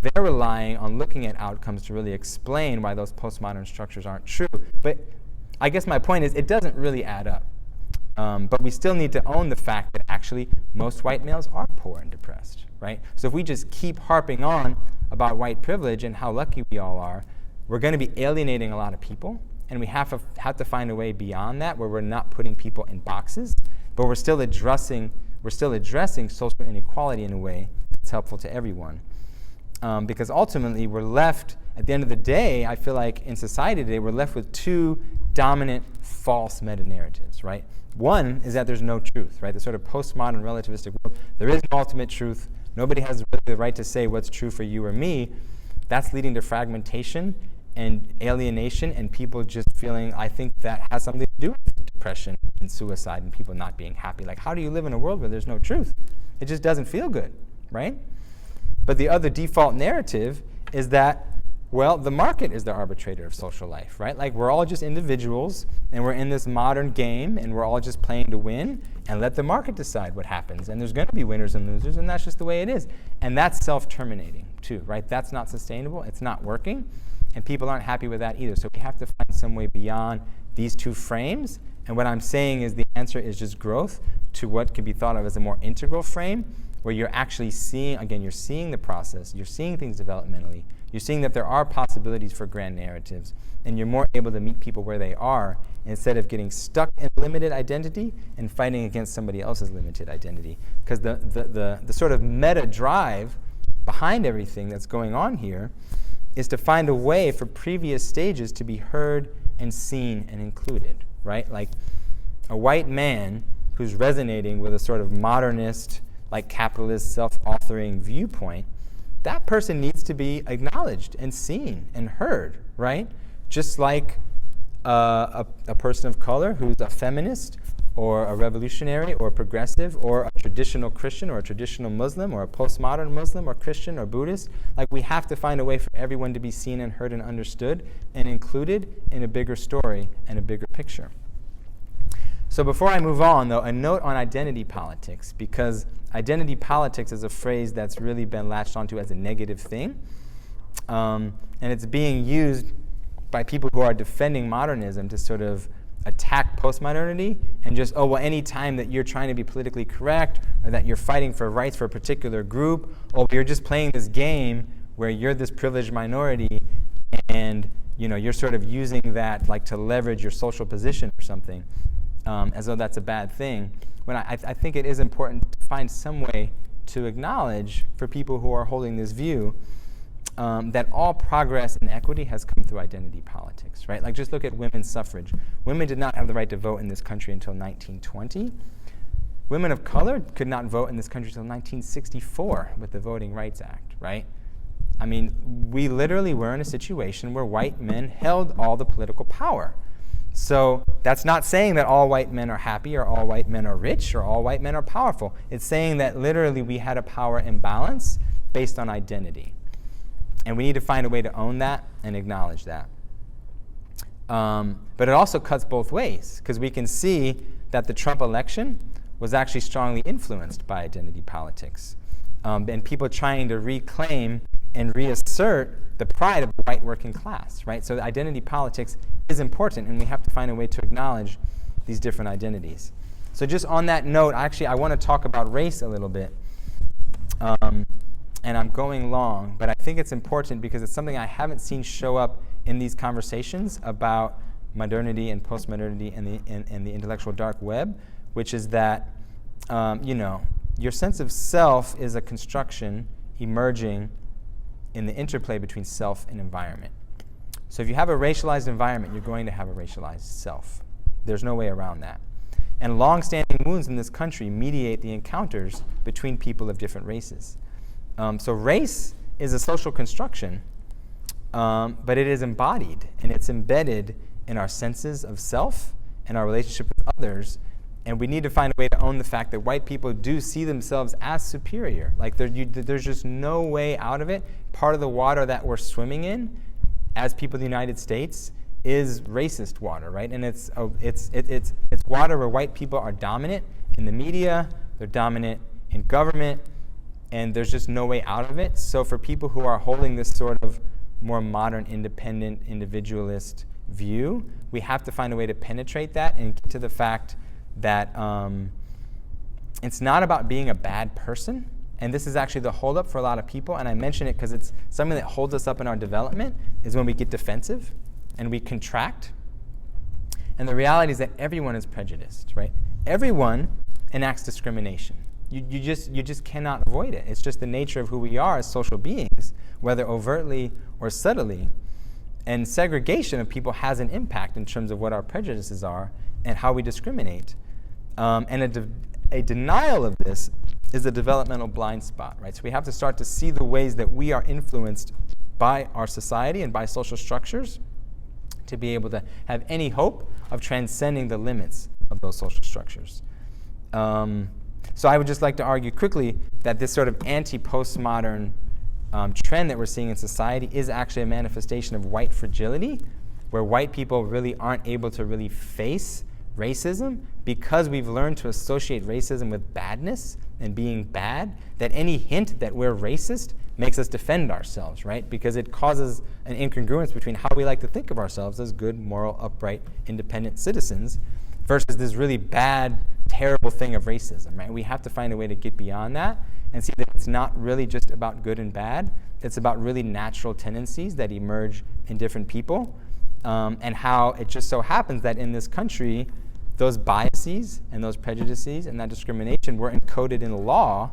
Speaker 1: they're relying on looking at outcomes to really explain why those postmodern structures aren't true. But I guess my point is it doesn't really add up. But we still need to own the fact that actually most white males are poor and depressed, right? So if we just keep harping on about white privilege and how lucky we all are, we're going to be alienating a lot of people. And we have to find a way beyond that where we're not putting people in boxes, but we're still addressing social inequality in a way that's helpful to everyone. Because ultimately we're left, at the end of the day, I feel like in society today, we're left with two dominant false meta-narratives, right? One is that there's no truth, right? The sort of postmodern relativistic world, there is no ultimate truth. Nobody has really the right to say what's true for you or me. That's leading to fragmentation and alienation and people just feeling, I think that has something to do with depression and suicide and people not being happy. Like, how do you live in a world where there's no truth? It just doesn't feel good, right? But the other default narrative is that, well, the market is the arbitrator of social life, right? Like, we're all just individuals and we're in this modern game and we're all just playing to win, and let the market decide what happens. And there's going to be winners and losers, and that's just the way it is. And that's self-terminating too, right? That's not sustainable. It's not working. And people aren't happy with that either. So we have to find some way beyond these two frames. And what I'm saying is the answer is just growth to what can be thought of as a more integral frame, where you're actually seeing, again, you're seeing the process, you're seeing things developmentally, you're seeing that there are possibilities for grand narratives, and you're more able to meet people where they are instead of getting stuck in limited identity and fighting against somebody else's limited identity. Because the sort of meta drive behind everything that's going on here is to find a way for previous stages to be heard and seen and included, right? Like a white man who's resonating with a sort of modernist, like capitalist, self-authoring viewpoint, that person needs to be acknowledged and seen and heard, right? Just like a person of color who's a feminist or a revolutionary or a progressive or a traditional Christian or a traditional Muslim or a postmodern Muslim or Christian or Buddhist. Like, we have to find a way for everyone to be seen and heard and understood and included in a bigger story and a bigger picture. So before I move on, though, a note on identity politics, because identity politics is a phrase that's really been latched onto as a negative thing. And it's being used by people who are defending modernism to sort of attack postmodernity and just, oh, well, any time that you're trying to be politically correct or that you're fighting for rights for a particular group, or you're just playing this game where you're this privileged minority and you're sort of using that like to leverage your social position or something, as though that's a bad thing. When I think it is important to find some way to acknowledge for people who are holding this view that all progress in equity has come through identity politics, right? Like, just look at women's suffrage. Women did not have the right to vote in this country until 1920. Women of color could not vote in this country until 1964 with the Voting Rights Act, right? I mean, we literally were in a situation where white men held all the political power. So that's not saying that all white men are happy or all white men are rich or all white men are powerful. It's saying that literally we had a power imbalance based on identity. And we need to find a way to own that and acknowledge that. But it also cuts both ways, because we can see that the Trump election was actually strongly influenced by identity politics. And people trying to reclaim and reassert the pride of the white working class, right? So identity politics is important, and we have to find a way to acknowledge these different identities. So just on that note, I want to talk about race a little bit. And I'm going long, but I think it's important because it's something I haven't seen show up in these conversations about modernity and postmodernity and the intellectual dark web, which is that, your sense of self is a construction emerging in the interplay between self and environment. So if you have a racialized environment, you're going to have a racialized self. There's no way around that. And long-standing wounds in this country mediate the encounters between people of different races. So race is a social construction, but it is embodied and it's embedded in our senses of self and our relationship with others. And we need to find a way to own the fact that white people do see themselves as superior. Like there's just no way out of it. Part of the water that we're swimming in as people of the United States is racist water, right? And it's water where white people are dominant in the media, they're dominant in government, and there's just no way out of it. So for people who are holding this sort of more modern, independent, individualist view, we have to find a way to penetrate that and get to the fact that it's not about being a bad person. And this is actually the holdup for a lot of people. And I mention it because it's something that holds us up in our development is when we get defensive and we contract. And the reality is that everyone is prejudiced, right? Everyone enacts discrimination. You just cannot avoid it. It's just the nature of who we are as social beings, whether overtly or subtly. And segregation of people has an impact in terms of what our prejudices are and how we discriminate. And a denial of this is a developmental blind spot, right? So we have to start to see the ways that we are influenced by our society and by social structures to be able to have any hope of transcending the limits of those social structures. So I would just like to argue quickly that this sort of anti-postmodern trend that we're seeing in society is actually a manifestation of white fragility, where white people really aren't able to really face racism because we've learned to associate racism with badness and being bad, that any hint that we're racist makes us defend ourselves, right? Because it causes an incongruence between how we like to think of ourselves as good, moral, upright, independent citizens versus this really bad, terrible thing of racism, right? We have to find a way to get beyond that and see that it's not really just about good and bad. It's about really natural tendencies that emerge in different people, and how it just so happens that in this country, those biases and those prejudices and that discrimination were encoded in law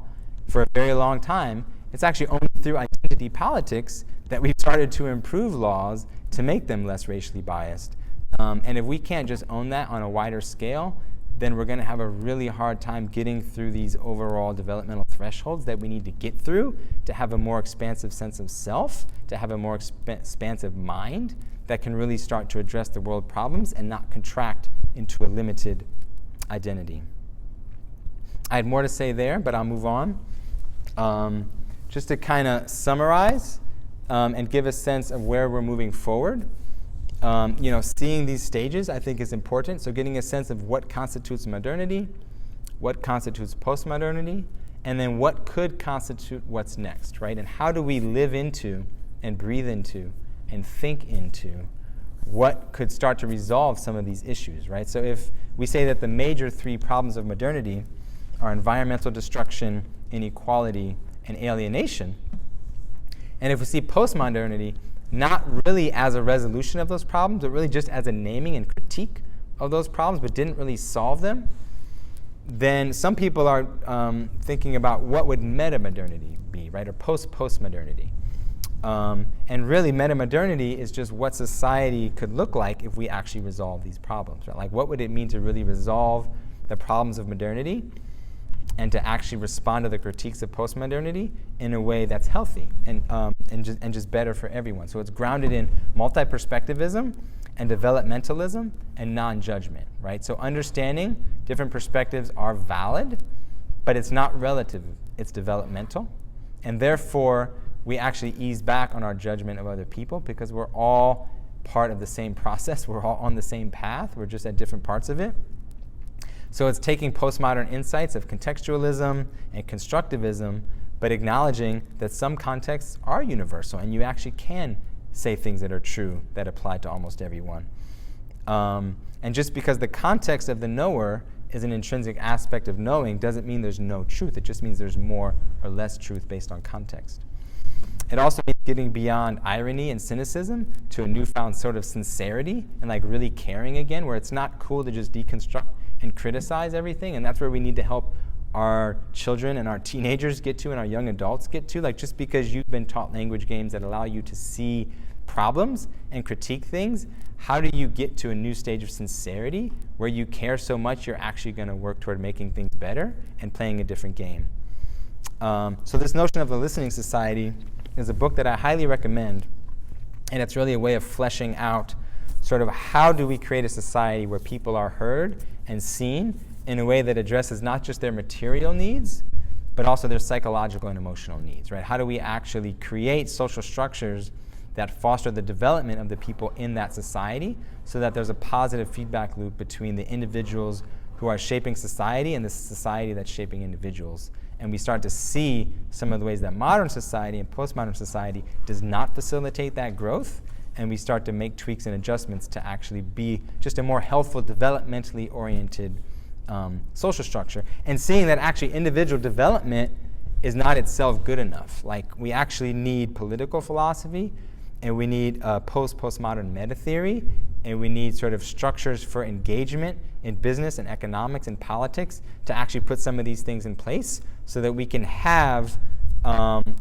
Speaker 1: for a very long time. It's actually only through identity politics that we've started to improve laws to make them less racially biased. And if we can't just own that on a wider scale, then we're going to have a really hard time getting through these overall developmental thresholds that we need to get through to have a more expansive sense of self, to have a more expansive mind that can really start to address the world problems and not contract into a limited identity. I had more to say there, but I'll move on. Just to kind of summarize and give a sense of where we're moving forward. Seeing these stages, I think, is important. So getting a sense of what constitutes modernity, what constitutes postmodernity, and then what could constitute what's next, right? And how do we live into and breathe into and think into what could start to resolve some of these issues, right? So if we say that the major three problems of modernity are environmental destruction, inequality, and alienation, and if we see postmodernity not really as a resolution of those problems, but really just as a naming and critique of those problems, but didn't really solve them, then some people are thinking about what would metamodernity be, right, or postmodernity. And really, metamodernity is just what society could look like if we actually resolve these problems, right? Like, what would it mean to really resolve the problems of modernity? and to actually respond to the critiques of postmodernity in a way that's healthy and just better for everyone. So it's grounded in multi-perspectivism and developmentalism and non-judgment, right? So understanding different perspectives are valid, but it's not relative, it's developmental. And therefore, we actually ease back on our judgment of other people because we're all part of the same process. We're all on the same path. We're just at different parts of it. So it's taking postmodern insights of contextualism and constructivism, but acknowledging that some contexts are universal and you actually can say things that are true that apply to almost everyone. And just because the context of the knower is an intrinsic aspect of knowing doesn't mean there's no truth. It just means there's more or less truth based on context. It also means getting beyond irony and cynicism to a newfound sort of sincerity and like really caring again, where it's not cool to just deconstruct and criticize everything. And that's where we need to help our children and our teenagers get to and our young adults get to. Like, just because you've been taught language games that allow you to see problems and critique things, how do you get to a new stage of sincerity where you care so much you're actually going to work toward making things better and playing a different game? So this notion of the listening society is a book that I highly recommend, and it's really a way of fleshing out sort of how do we create a society where people are heard and seen in a way that addresses not just their material needs, but also their psychological and emotional needs, right? How do we actually create social structures that foster the development of the people in that society so that there's a positive feedback loop between the individuals who are shaping society and the society that's shaping individuals? And we start to see some of the ways that modern society and postmodern society does not facilitate that growth, and we start to make tweaks and adjustments to actually be just a more healthful, developmentally oriented social structure, and seeing that actually individual development is not itself good enough. Like, we actually need political philosophy, and we need postmodern meta theory, and we need sort of structures for engagement in business and economics and politics to actually put some of these things in place so that we can have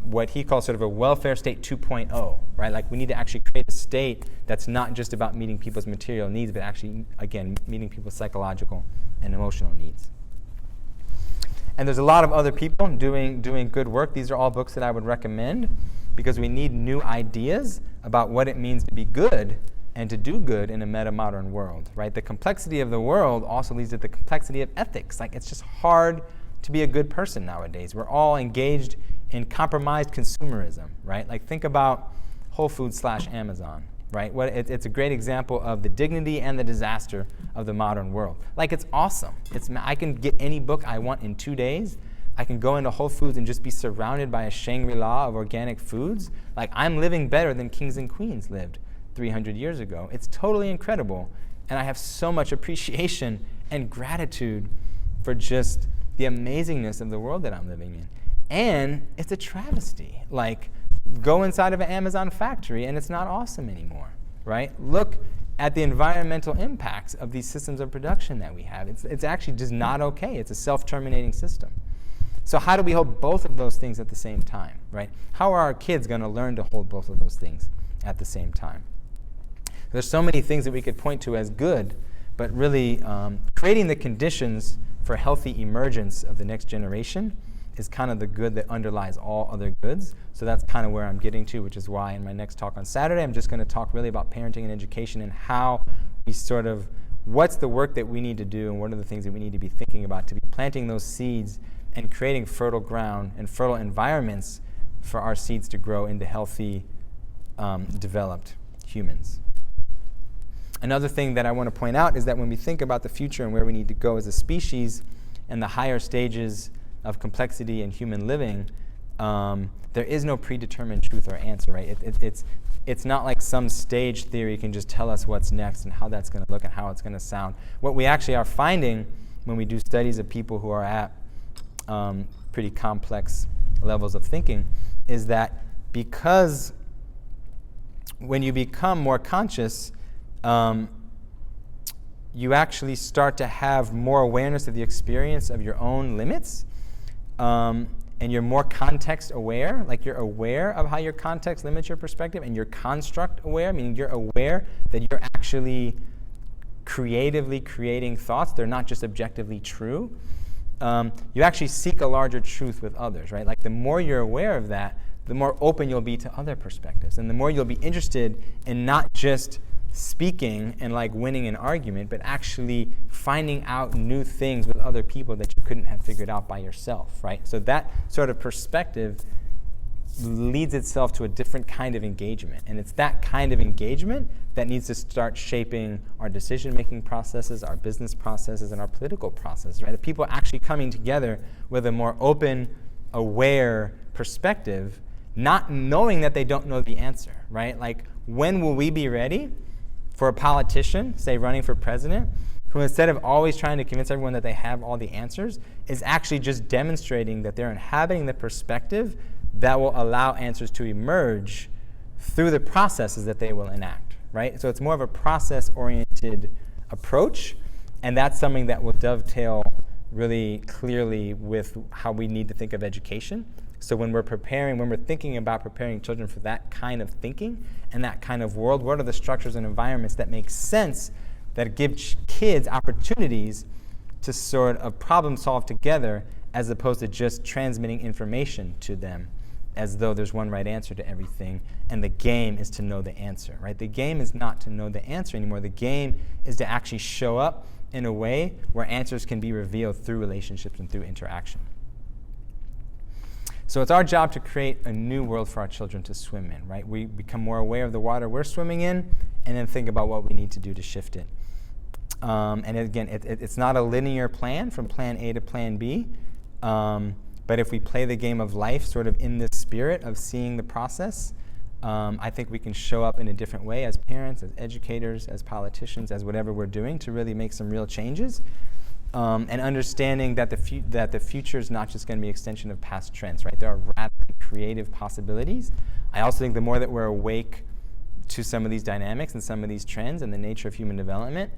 Speaker 1: what he calls sort of a welfare state 2.0, right? Like, we need to actually create a state that's not just about meeting people's material needs, but actually, again, meeting people's psychological and emotional needs. And there's a lot of other people doing good work. These are all books that I would recommend because we need new ideas about what it means to be good and to do good in a meta-modern world, right? The complexity of the world also leads to the complexity of ethics. Like, it's just hard to be a good person nowadays. We're all engaged in compromised consumerism, right? Like, think about Whole Foods / Amazon, right? It's a great example of the dignity and the disaster of the modern world. Like, it's awesome. I can get any book I want in 2 days. I can go into Whole Foods and just be surrounded by a Shangri-La of organic foods. Like, I'm living better than kings and queens lived 300 years ago. It's totally incredible. And I have so much appreciation and gratitude for just the amazingness of the world that I'm living in. And it's a travesty. Like, go inside of an Amazon factory and it's not awesome anymore, right? Look at the environmental impacts of these systems of production that we have. It's actually just not okay. It's a self-terminating system. So how do we hold both of those things at the same time, right? How are our kids going to learn to hold both of those things at the same time? There's so many things that we could point to as good, but really creating the conditions for healthy emergence of the next generation is kind of the good that underlies all other goods. So that's kind of where I'm getting to, which is why in my next talk on Saturday, I'm just going to talk really about parenting and education and how we sort of, what's the work that we need to do and what are the things that we need to be thinking about to be planting those seeds and creating fertile ground and fertile environments for our seeds to grow into healthy, developed humans. Another thing that I want to point out is that when we think about the future and where we need to go as a species and the higher stages of complexity in human living, there is no predetermined truth or answer, right? It's not like some stage theory can just tell us what's next and how that's going to look and how it's going to sound. What we actually are finding when we do studies of people who are at pretty complex levels of thinking is that because when you become more conscious, you actually start to have more awareness of the experience of your own limits, and you're more context aware, like you're aware of how your context limits your perspective, and you're construct aware, meaning you're aware that you're actually creatively creating thoughts. They're not just objectively true. you actually seek a larger truth with others, right? Like the more you're aware of that, the more open you'll be to other perspectives, and the more you'll be interested in not just speaking and like winning an argument, but actually finding out new things with other people that you couldn't have figured out by yourself, right? So that sort of perspective leads itself to a different kind of engagement. And it's that kind of engagement that needs to start shaping our decision-making processes, our business processes, and our political processes, right? If people are actually coming together with a more open, aware perspective, not knowing that they don't know the answer, right? Like, when will we be ready for a politician, say running for president, who instead of always trying to convince everyone that they have all the answers, is actually just demonstrating that they're inhabiting the perspective that will allow answers to emerge through the processes that they will enact, right? So it's more of a process-oriented approach, and that's something that will dovetail really clearly with how we need to think of education. So when we're thinking about preparing children for that kind of thinking and that kind of world, what are the structures and environments that make sense, that give kids opportunities to sort of problem solve together, as opposed to just transmitting information to them as though there's one right answer to everything, and the game is to know the answer, right? The game is not to know the answer anymore. The game is to actually show up in a way where answers can be revealed through relationships and through interaction. So it's our job to create a new world for our children to swim in, right? We become more aware of the water we're swimming in, and then think about what we need to do to shift it. And again, it's not a linear plan from plan A to plan B, but if we play the game of life sort of in this spirit of seeing the process, I think we can show up in a different way as parents, as educators, as politicians, as whatever we're doing to really make some real changes. And understanding that the future is not just going to be an extension of past trends, right? There are radically creative possibilities. I also think the more that we're awake to some of these dynamics and some of these trends and the nature of human development,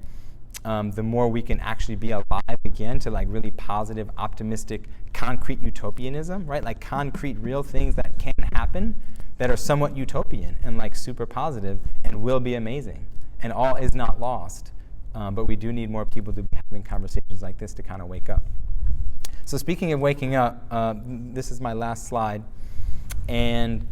Speaker 1: the more we can actually be alive again to like really positive, optimistic, concrete utopianism, right? Like concrete, real things that can happen that are somewhat utopian and like super positive and will be amazing. And all is not lost. But we do need more people to be having conversations like this to kind of wake up. So speaking of waking up, this is my last slide. And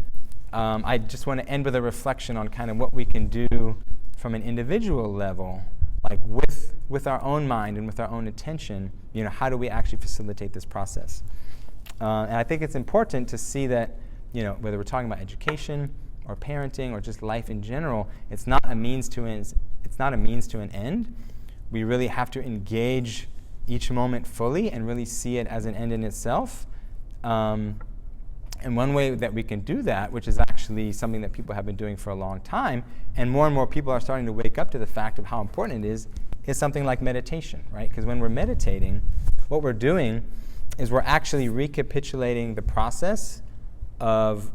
Speaker 1: I just want to end with a reflection on kind of what we can do from an individual level, like with our own mind and with our own attention, how do we actually facilitate this process? And I think it's important to see that, whether we're talking about education or parenting or just life in general, it's not a means to an end. We really have to engage each moment fully and really see it as an end in itself. And one way that we can do that, which is actually something that people have been doing for a long time, and more people are starting to wake up to the fact of how important it is something like meditation, right? Because when we're meditating, what we're doing is we're actually recapitulating the process of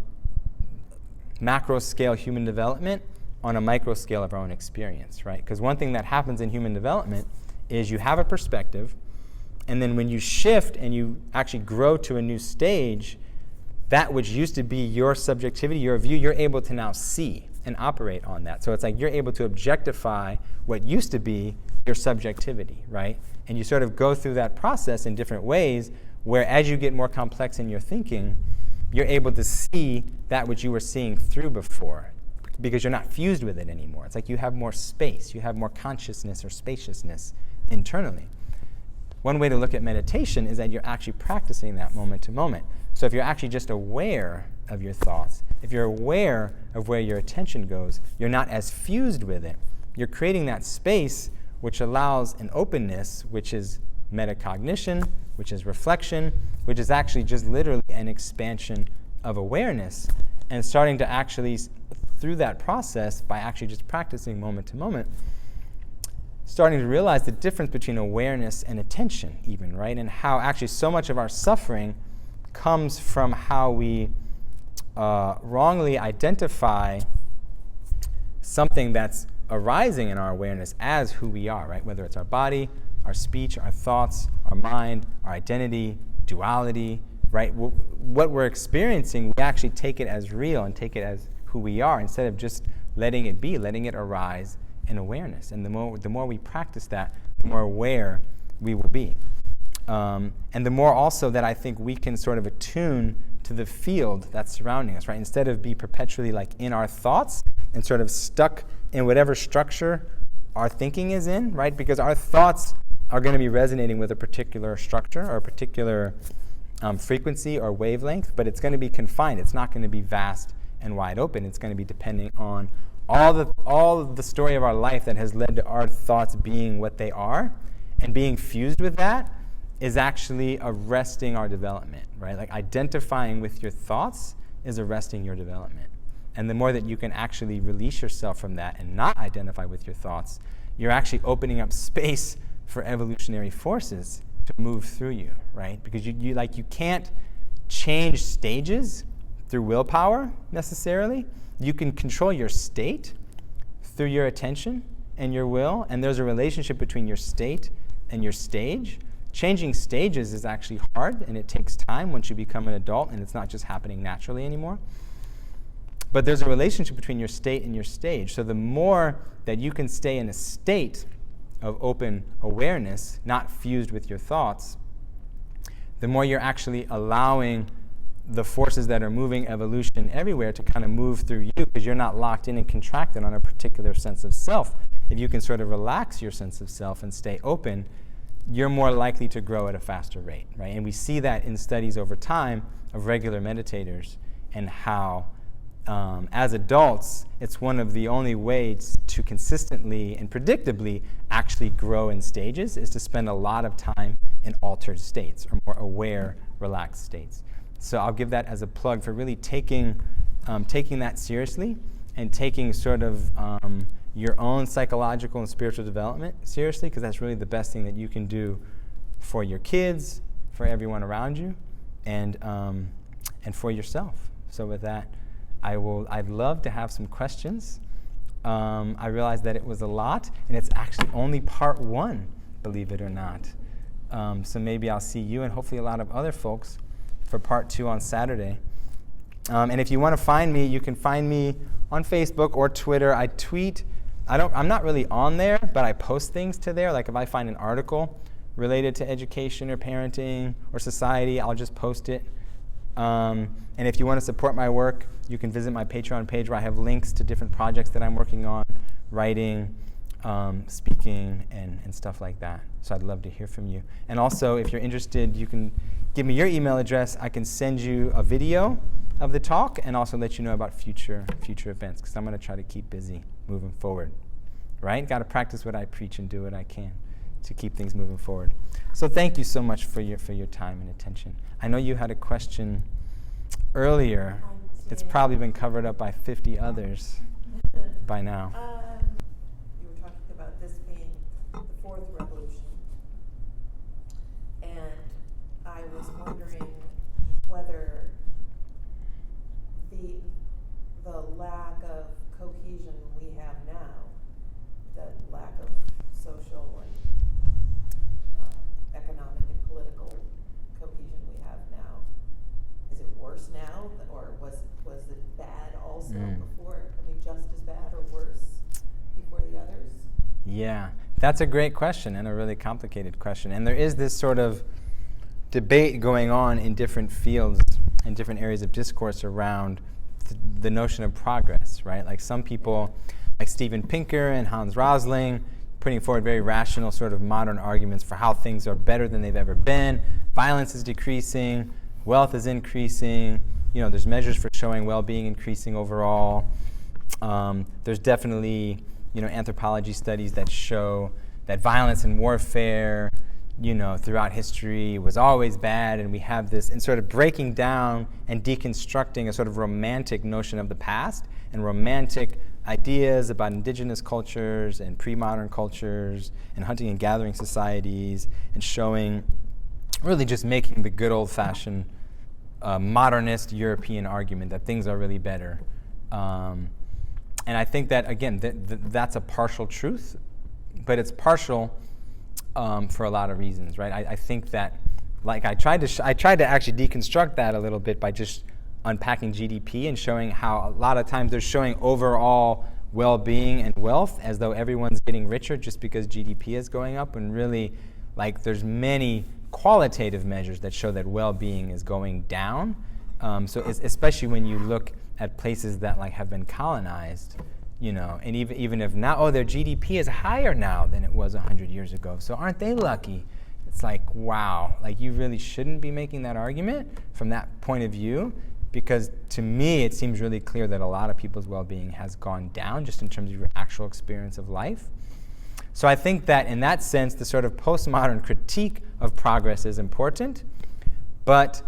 Speaker 1: macro-scale human development on a micro scale of our own experience, right? Because one thing that happens in human development is you have a perspective, and then when you shift and you actually grow to a new stage, that which used to be your subjectivity, your view, you're able to now see and operate on that. So it's like you're able to objectify what used to be your subjectivity, right? And you sort of go through that process in different ways, where as you get more complex in your thinking, you're able to see that which you were seeing through before, because you're not fused with it anymore. It's like you have more space, you have more consciousness or spaciousness internally. One way to look at meditation is that you're actually practicing that moment to moment. So if you're actually just aware of your thoughts, if you're aware of where your attention goes, you're not as fused with it. You're creating that space which allows an openness, which is metacognition, which is reflection, which is actually just literally an expansion of awareness, and starting to actually, through that process, by actually just practicing moment to moment, starting to realize the difference between awareness and attention even, right? And how actually so much of our suffering comes from how we wrongly identify something that's arising in our awareness as who we are, right? Whether it's our body, our speech, our thoughts, our mind, our identity, duality, right? What we're experiencing, we actually take it as real and take it as who we are, instead of just letting it be, letting it arise in awareness. And the more we practice that, the more aware we will be. And the more also that I think we can sort of attune to the field that's surrounding us, right? Instead of be perpetually like in our thoughts and sort of stuck in whatever structure our thinking is in, right? Because our thoughts are going to be resonating with a particular structure or a particular frequency or wavelength, but it's going to be confined. It's not going to be vast and wide open. It's going to be depending on all of the story of our life that has led to our thoughts being what they are, and being fused with that is actually arresting our development, right? Like identifying with your thoughts is arresting your development. And the more that you can actually release yourself from that and not identify with your thoughts, you're actually opening up space for evolutionary forces to move through you, right? Because you can't change stages through willpower necessarily. You can control your state through your attention and your will, and there's a relationship between your state and your stage. Changing stages is actually hard, and it takes time once you become an adult, and it's not just happening naturally anymore. But there's a relationship between your state and your stage. So the more that you can stay in a state of open awareness, not fused with your thoughts, the more you're actually allowing the forces that are moving evolution everywhere to kind of move through you, because you're not locked in and contracted on a particular sense of self. If you can sort of relax your sense of self and stay open, you're more likely to grow at a faster rate, right? And we see that in studies over time of regular meditators, and how as adults, it's one of the only ways to consistently and predictably actually grow in stages is to spend a lot of time in altered states or more aware, relaxed states. So I'll give that as a plug for really taking that seriously, and taking sort of your own psychological and spiritual development seriously, because that's really the best thing that you can do for your kids, for everyone around you, and for yourself. So with that, I'd love to have some questions. I realized that it was a lot, and it's actually only part one, believe it or not. So maybe I'll see you and hopefully a lot of other folks for part two on Saturday. And if you want to find me, you can find me on Facebook or Twitter. I tweet. I'm not really on there, but I post things to there. Like if I find an article related to education or parenting or society, I'll just post it. And if you want to support my work, you can visit my Patreon page, where I have links to different projects that I'm working on, writing, speaking, and stuff like that. So I'd love to hear from you. And also, if you're interested, you can give me your email address. I can send you a video of the talk and also let you know about future events, because I'm going to try to keep busy moving forward. Right? Got to practice what I preach and do what I can to keep things moving forward. So thank you so much for your time and attention. I know you had a question earlier. It's probably been covered up by 50 others by now.
Speaker 2: You were talking about this being the fourth revolution, and I was wondering whether the lack of cohesion we have now, the lack of social and economic and political cohesion we have now, is it worse now, or was it bad also before? I mean, just as bad or worse before the others?
Speaker 1: Yeah, that's a great question and a really complicated question. And there is this sort of debate going on in different fields and different areas of discourse around the notion of progress, right? Like some people, like Steven Pinker and Hans Rosling, putting forward very rational sort of modern arguments for how things are better than they've ever been. Violence is decreasing, wealth is increasing, there's measures for showing well-being increasing overall. There's definitely, anthropology studies that show that violence and warfare, throughout history was always bad, and we have this, and sort of breaking down and deconstructing a sort of romantic notion of the past and romantic ideas about indigenous cultures and pre-modern cultures and hunting and gathering societies, and showing, really just making the good old-fashioned modernist European argument that things are really better. And I think that, again, that's a partial truth, but it's partial for a lot of reasons, right? I think that, like, I tried to actually deconstruct that a little bit by just unpacking GDP and showing how a lot of times they're showing overall well-being and wealth as though everyone's getting richer just because GDP is going up, and really, like, there's many qualitative measures that show that well-being is going down. Especially when you look at places that like have been colonized, and even if now, their GDP is higher now than it was 100 years ago. So aren't they lucky? It's like, wow, like you really shouldn't be making that argument from that point of view, because to me it seems really clear that a lot of people's well-being has gone down just in terms of your actual experience of life. So I think that in that sense, the sort of postmodern critique of progress is important, but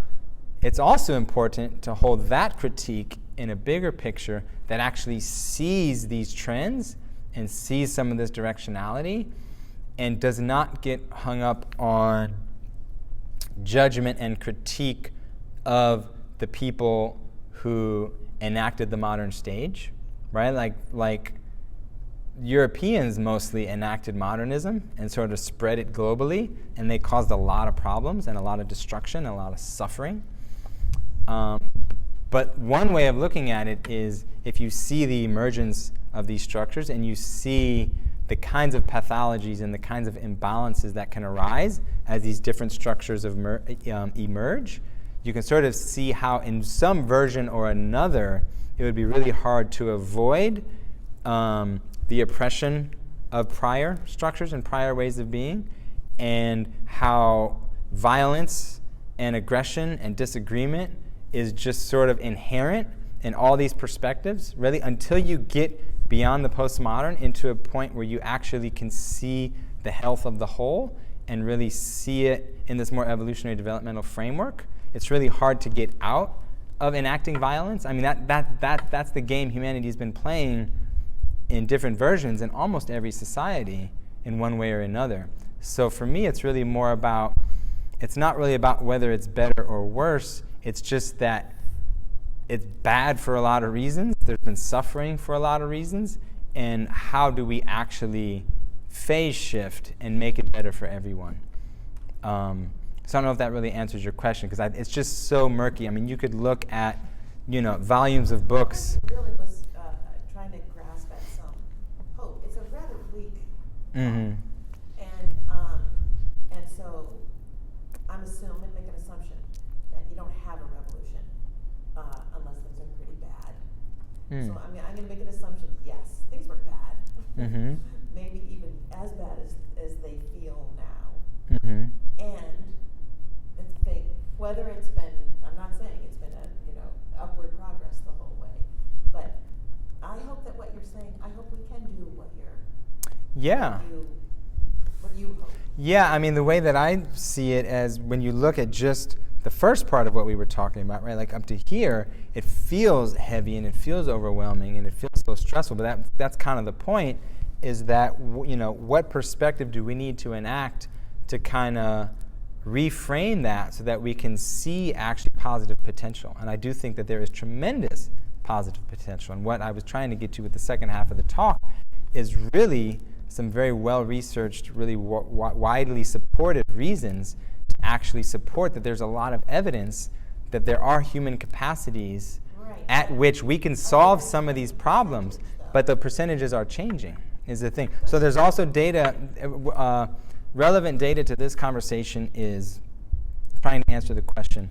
Speaker 1: it's also important to hold that critique in a bigger picture that actually sees these trends and sees some of this directionality and does not get hung up on judgment and critique of the people who enacted the modern stage, right? Like Europeans mostly enacted modernism and sort of spread it globally, and they caused a lot of problems and a lot of destruction and a lot of suffering. But one way of looking at it is if you see the emergence of these structures and you see the kinds of pathologies and the kinds of imbalances that can arise as these different structures emerge, you can sort of see how in some version or another it would be really hard to avoid the oppression of prior structures and prior ways of being, and how violence and aggression and disagreement is just sort of inherent in all these perspectives, really, until you get beyond the postmodern into a point where you actually can see the health of the whole and really see it in this more evolutionary developmental framework. It's really hard to get out of enacting violence. I mean, that's the game humanity's been playing in different versions in almost every society in one way or another. So for me, it's really more about, it's not really about whether it's better or worse. It's just that it's bad for a lot of reasons. There's been suffering for a lot of reasons. And how do we actually phase shift and make it better for everyone? So I don't know if that really answers your question, because it's just so murky. I mean, you could look at, volumes of books.
Speaker 2: I really was trying to grasp at some hope. It's a rather bleak
Speaker 1: Mm-hmm.
Speaker 2: And so I'm assuming, make an assumption, that you don't have a revolution unless things are pretty bad. So I'm going to make an assumption, yes, things were bad.
Speaker 1: Mm-hmm.
Speaker 2: Maybe even as bad as they feel now.
Speaker 1: Mm-hmm.
Speaker 2: And I think whether it's been, I'm not saying it's been upward progress the whole way, but I hope that what you're saying, I hope we can do what you hope.
Speaker 1: Yeah, I mean, the way that I see it as when you look at just the first part of what we were talking about, right? Like up to here, it feels heavy and it feels overwhelming and it feels so stressful, but that's kind of the point, is that, what perspective do we need to enact to kind of reframe that so that we can see actually positive potential. And I do think that there is tremendous positive potential. And what I was trying to get to with the second half of the talk is really some very well-researched, really widely supported reasons to actually support that there's a lot of evidence that there are human capacities at which we can solve some of these problems, but the percentages are changing, is the thing. So there's also data, relevant data to this conversation is trying to answer the question,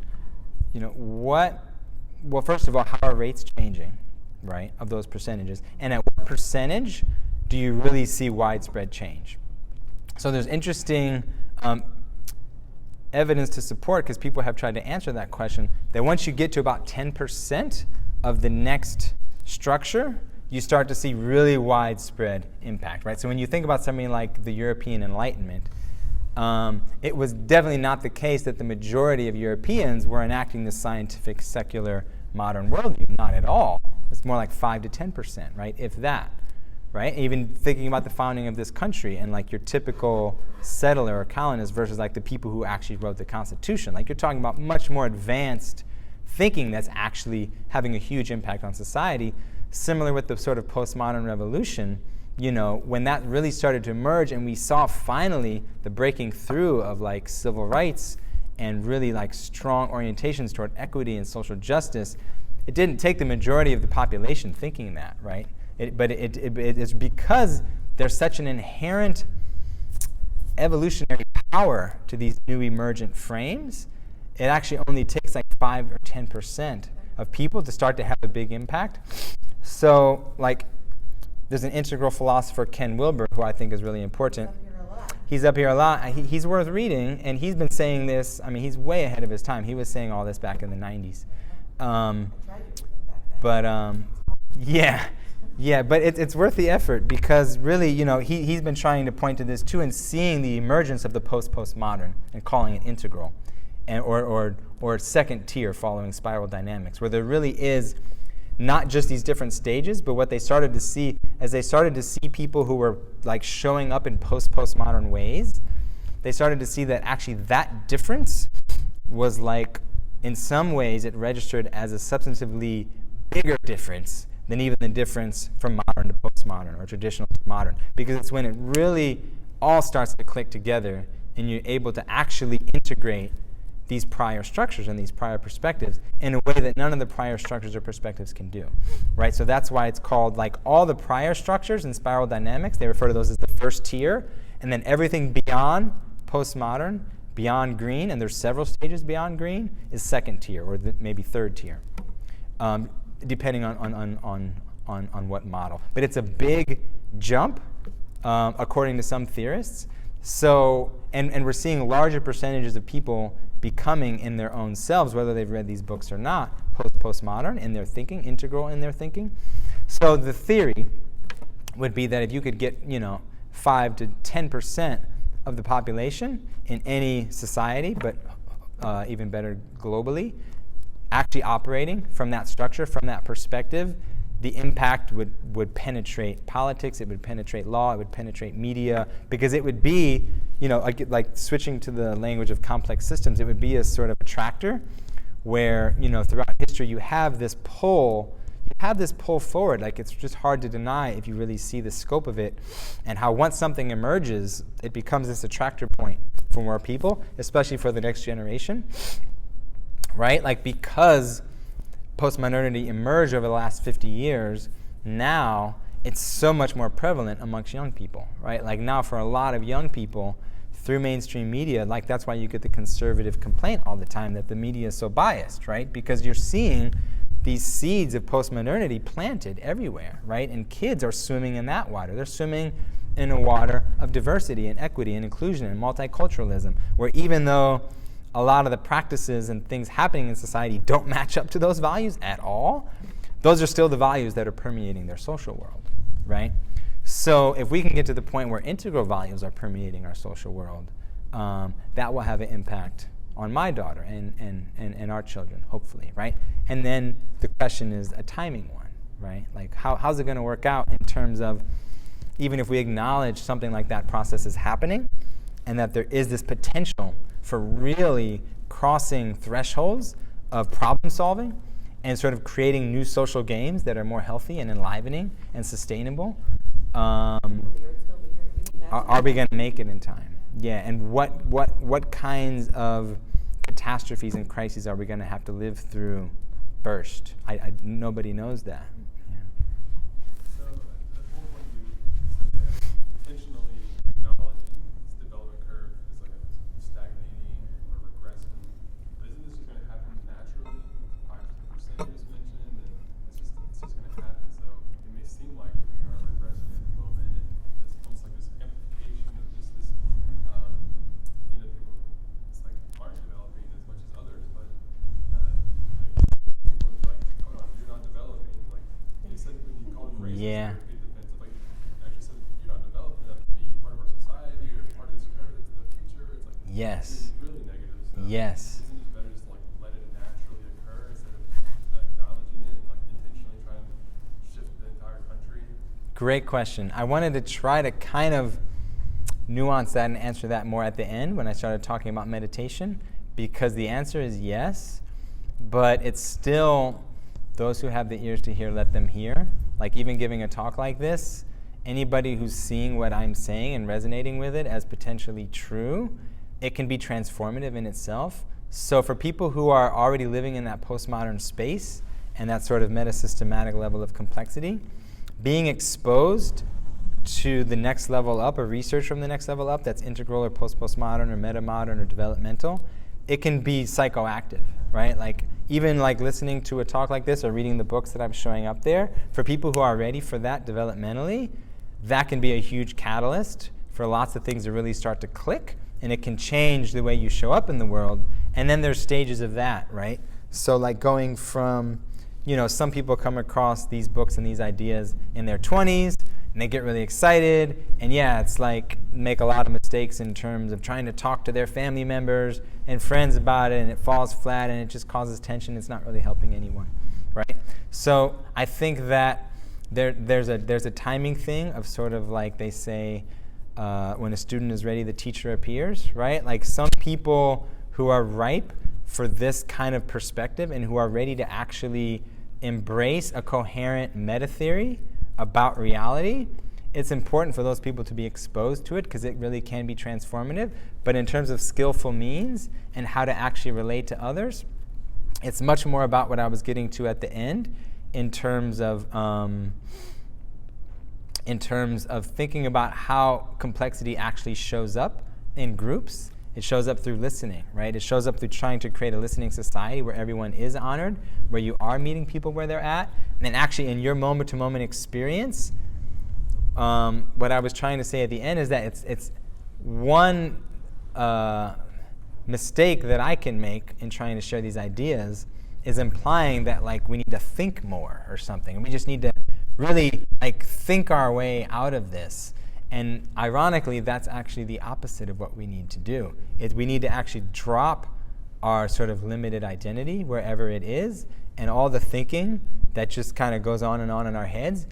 Speaker 1: well, first of all, how are rates changing, right, of those percentages? And at what percentage do you really see widespread change? So there's interesting evidence to support, because people have tried to answer that question, that once you get to about 10% of the next structure, you start to see really widespread impact, right? So when you think about something like the European Enlightenment, it was definitely not the case that the majority of Europeans were enacting the scientific, secular, modern worldview. Not at all. It's more like 5 to 10%, right? If that, right? Even thinking about the founding of this country and like your typical settler or colonist versus like the people who actually wrote the Constitution. Like you're talking about much more advanced thinking that's actually having a huge impact on society. Similar with the sort of postmodern revolution, when that really started to emerge and we saw finally the breaking through of like civil rights and really like strong orientations toward equity and social justice, it didn't take the majority of the population thinking that, right? But it's because there's such an inherent evolutionary power to these new emergent frames, it actually only takes like 5 or 10% of people to start to have a big impact. So, like, there's an integral philosopher, Ken Wilber, who I think is really important. He's up here a lot. He's worth reading, and he's been saying this. I mean, he's way ahead of his time. He was saying all this back in the 90s. But it's worth the effort, because really, you know, he's been trying to point to this too, and seeing the emergence of the postmodern and calling it integral, and or second tier following spiral dynamics, where there really is not just these different stages, but what they started to see as they started to see people who were like showing up in postmodern ways, they started to see that actually that difference was like, in some ways, it registered as a substantively bigger difference than even the difference from modern to postmodern or traditional to modern, because it's when it really all starts to click together and you're able to actually integrate these prior structures and these prior perspectives in a way that none of the prior structures or perspectives can do, right? So that's why it's called, like, all the prior structures in spiral dynamics, they refer to those as the first tier, and then everything beyond postmodern, beyond green, and there's several stages beyond green, is second tier or maybe third tier, depending on what model. But it's a big jump, according to some theorists. So, and we're seeing larger percentages of people becoming in their own selves, whether they've read these books or not, postmodern in their thinking, integral in their thinking. So the theory would be that if you could get, 5 to 10% of the population in any society, but even better globally, actually operating from that structure, from that perspective, the impact would penetrate politics, it would penetrate law, it would penetrate media, because it would be, like switching to the language of complex systems, it would be a sort of attractor where, throughout history you have this pull forward. Like, it's just hard to deny if you really see the scope of it, and how once something emerges, it becomes this attractor point for more people, especially for the next generation, right? Like, because postmodernity emerged over the last 50 years, now it's so much more prevalent amongst young people, right? Like, now for a lot of young people, through mainstream media, like, that's why you get the conservative complaint all the time that the media is so biased, right? Because you're seeing these seeds of postmodernity planted everywhere, right? And kids are swimming in that water. They're swimming in a water of diversity and equity and inclusion and multiculturalism, where even though a lot of the practices and things happening in society don't match up to those values at all, those are still the values that are permeating their social world, right? So if we can get to the point where integral values are permeating our social world, that will have an impact on my daughter and our children, hopefully, right? And then the question is a timing one, right? Like, how's it going to work out in terms of, even if we acknowledge something like that process is happening, and that there is this potential for really crossing thresholds of problem solving and sort of creating new social games that are more healthy and enlivening and sustainable, are we going to make it in time? Yeah, and what kinds of catastrophes and crises are we going to have to live through first? Nobody knows that. Yeah.
Speaker 3: So at one point you said that intentionally acknowledging this development curve is like a stagnating or regressing. But isn't this just going to happen naturally? 5% you just mentioned, and it's just going to happen. So it may seem like we are regressing at the moment, and it's almost like this amplification of just this, people, it's like aren't developing as much as others, but people are like, oh no, you're not developing. Like you said, when you call them racist,
Speaker 1: Yeah.
Speaker 3: or defensive, like actually said you're not developed enough to be part of our society or part of this curve. It's the future. It's like
Speaker 1: Yes.
Speaker 3: it's really negative. So
Speaker 1: Yes.
Speaker 3: isn't it better just to like let it naturally occur instead of acknowledging it and like intentionally trying to shift the entire country?
Speaker 1: Great question. I wanted to try to kind of nuance that and answer that more at the end when I started talking about meditation, because the answer is yes, but it's still those who have the ears to hear, let them hear. Like, even giving a talk like this, anybody who's seeing what I'm saying and resonating with it as potentially true, it can be transformative in itself. So for people who are already living in that postmodern space and that sort of metasystematic level of complexity, being exposed to the next level up, or research from the next level up, that's integral or postmodern or meta-modern or developmental, it can be psychoactive, right? Like even like listening to a talk like this or reading the books that I'm showing up there, for people who are ready for that developmentally, that can be a huge catalyst for lots of things to really start to click, and it can change the way you show up in the world. And then there's stages of that, right? So like going from, some people come across these books and these ideas in their 20s, and they get really excited, and it's like make a lot of mistakes in terms of trying to talk to their family members and friends about it, and it falls flat, and it just causes tension. It's not really helping anyone, right? So I think that there's a timing thing of sort of like they say, when a student is ready, the teacher appears, right? Like some people who are ripe for this kind of perspective and who are ready to actually embrace a coherent meta theory about reality, it's important for those people to be exposed to it because it really can be transformative. But in terms of skillful means and how to actually relate to others, it's much more about what I was getting to at the end in terms of thinking about how complexity actually shows up in groups. It shows up through listening, right? It shows up through trying to create a listening society where everyone is honored, where you are meeting people where they're at, and then actually in your moment-to-moment experience, what I was trying to say at the end is that it's one mistake that I can make in trying to share these ideas is implying that like we need to think more or something. We just need to really like think our way out of this. And ironically, that's actually the opposite of what we need to do. We need to actually drop our sort of limited identity wherever it is, and all the thinking that just kind of goes on in our heads.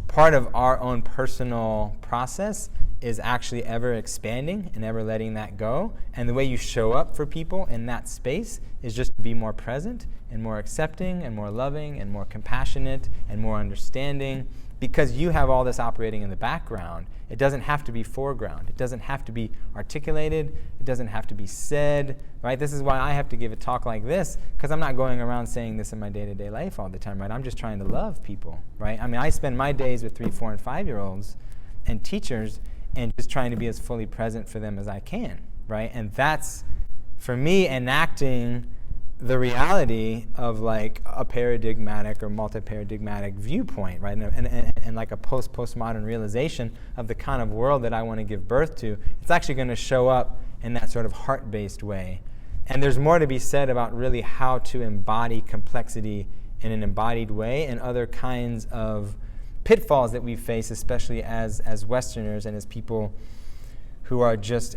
Speaker 1: Part of our own personal process is actually ever expanding and ever letting that go. And the way you show up for people in that space is just to be more present and more accepting and more loving and more compassionate and more understanding, because you have all this operating in the background. It doesn't have to be foreground. It doesn't have to be articulated. It doesn't have to be said, right? This is why I have to give a talk like this, because I'm not going around saying this in my day-to-day life all the time, right? I'm just trying to love people, right? I mean, I spend my days with 3, 4, and 5-year-olds and teachers and just trying to be as fully present for them as I can, right? And that's, for me, enacting the reality of like a paradigmatic or multi-paradigmatic viewpoint, right? And like a postmodern realization of the kind of world that I want to give birth to. It's actually going to show up in that sort of heart-based way. And there's more to be said about really how to embody complexity in an embodied way and other kinds of pitfalls that we face, especially as Westerners and as people who are just,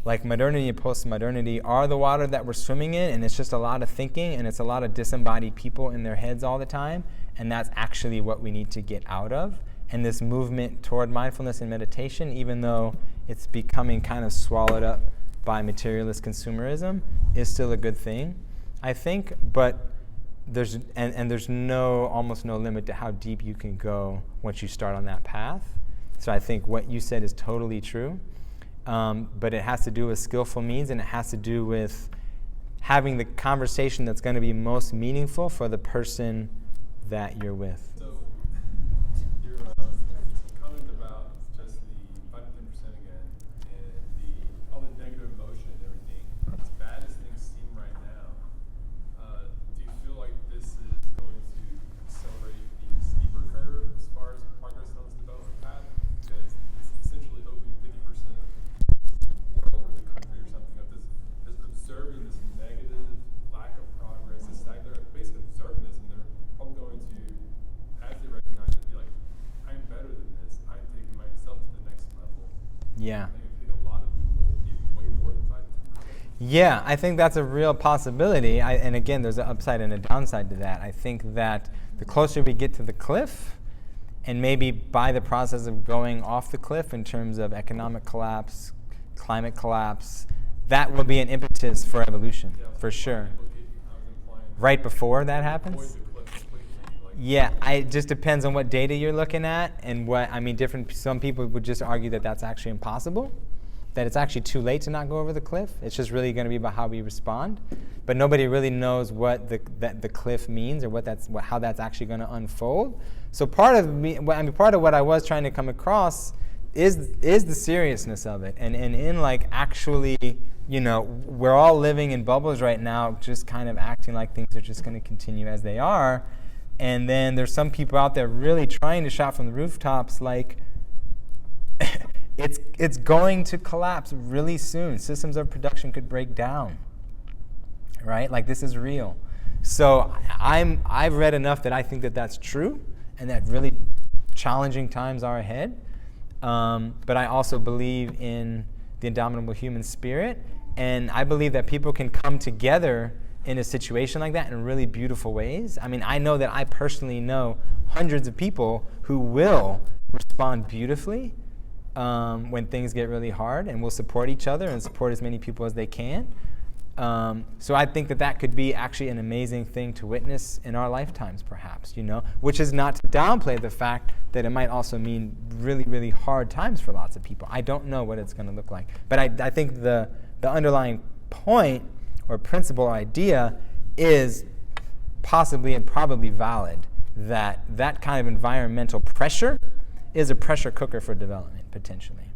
Speaker 1: like modernity and postmodernity are the water that we're swimming in, and it's just a lot of thinking, and it's a lot of disembodied people in their heads all the time, and that's actually what we need to get out of. And this movement toward mindfulness and meditation, even though it's becoming kind of swallowed up by materialist consumerism, is still a good thing, I think. But there's almost no limit to how deep you can go once you start on that path. So I think what you said is totally true. But it has to do with skillful means, and it has to do with having the conversation that's going to be most meaningful for the person that you're with.
Speaker 3: So your comment about just the 5 to 10% again, and all the negative emotion and everything, as bad as things seem right now, do you feel like this is going to accelerate the steeper curve as far as progress on this development path? Because it's essentially opening 50% of world or the country or something of this, just observing this negative lack of progress. They're basically observing this, and they're probably going to, as they recognize it, be like, I'm better than this. I'm taking myself to the next level.
Speaker 1: Yeah.
Speaker 3: I think a lot of people, even way more than 5 to 10%.
Speaker 1: Yeah, I think that's a real possibility. And again, there's an upside and a downside to that. I think that the closer we get to the cliff, and maybe by the process of going off the cliff in terms of economic collapse, climate collapse, that will be an impetus for evolution, for sure. Right before that happens? Yeah, it just depends on what data you're looking at and some people would just argue that that's actually impossible. that it's actually too late to not go over the cliff. It's just really going to be about how we respond. But nobody really knows what the cliff means or how that's actually going to unfold. So part of what I was trying to come across is the seriousness of it, and in like actually, we're all living in bubbles right now, just kind of acting like things are just going to continue as they are, and then there's some people out there really trying to shout from the rooftops like it's going to collapse really soon. Systems of production could break down, right? Like this is real. So I've read enough that I think that that's true, and that really challenging times are ahead. But I also believe in the indomitable human spirit, and I believe that people can come together in a situation like that in really beautiful ways. I mean, I know that I personally know hundreds of people who will respond beautifully when things get really hard, and will support each other and support as many people as they can. So I think that could be actually an amazing thing to witness in our lifetimes, perhaps, which is not to downplay the fact that it might also mean really, really hard times for lots of people. I don't know what it's going to look like. But I think the underlying point or principle or idea is possibly and probably valid, that kind of environmental pressure is a pressure cooker for development, potentially.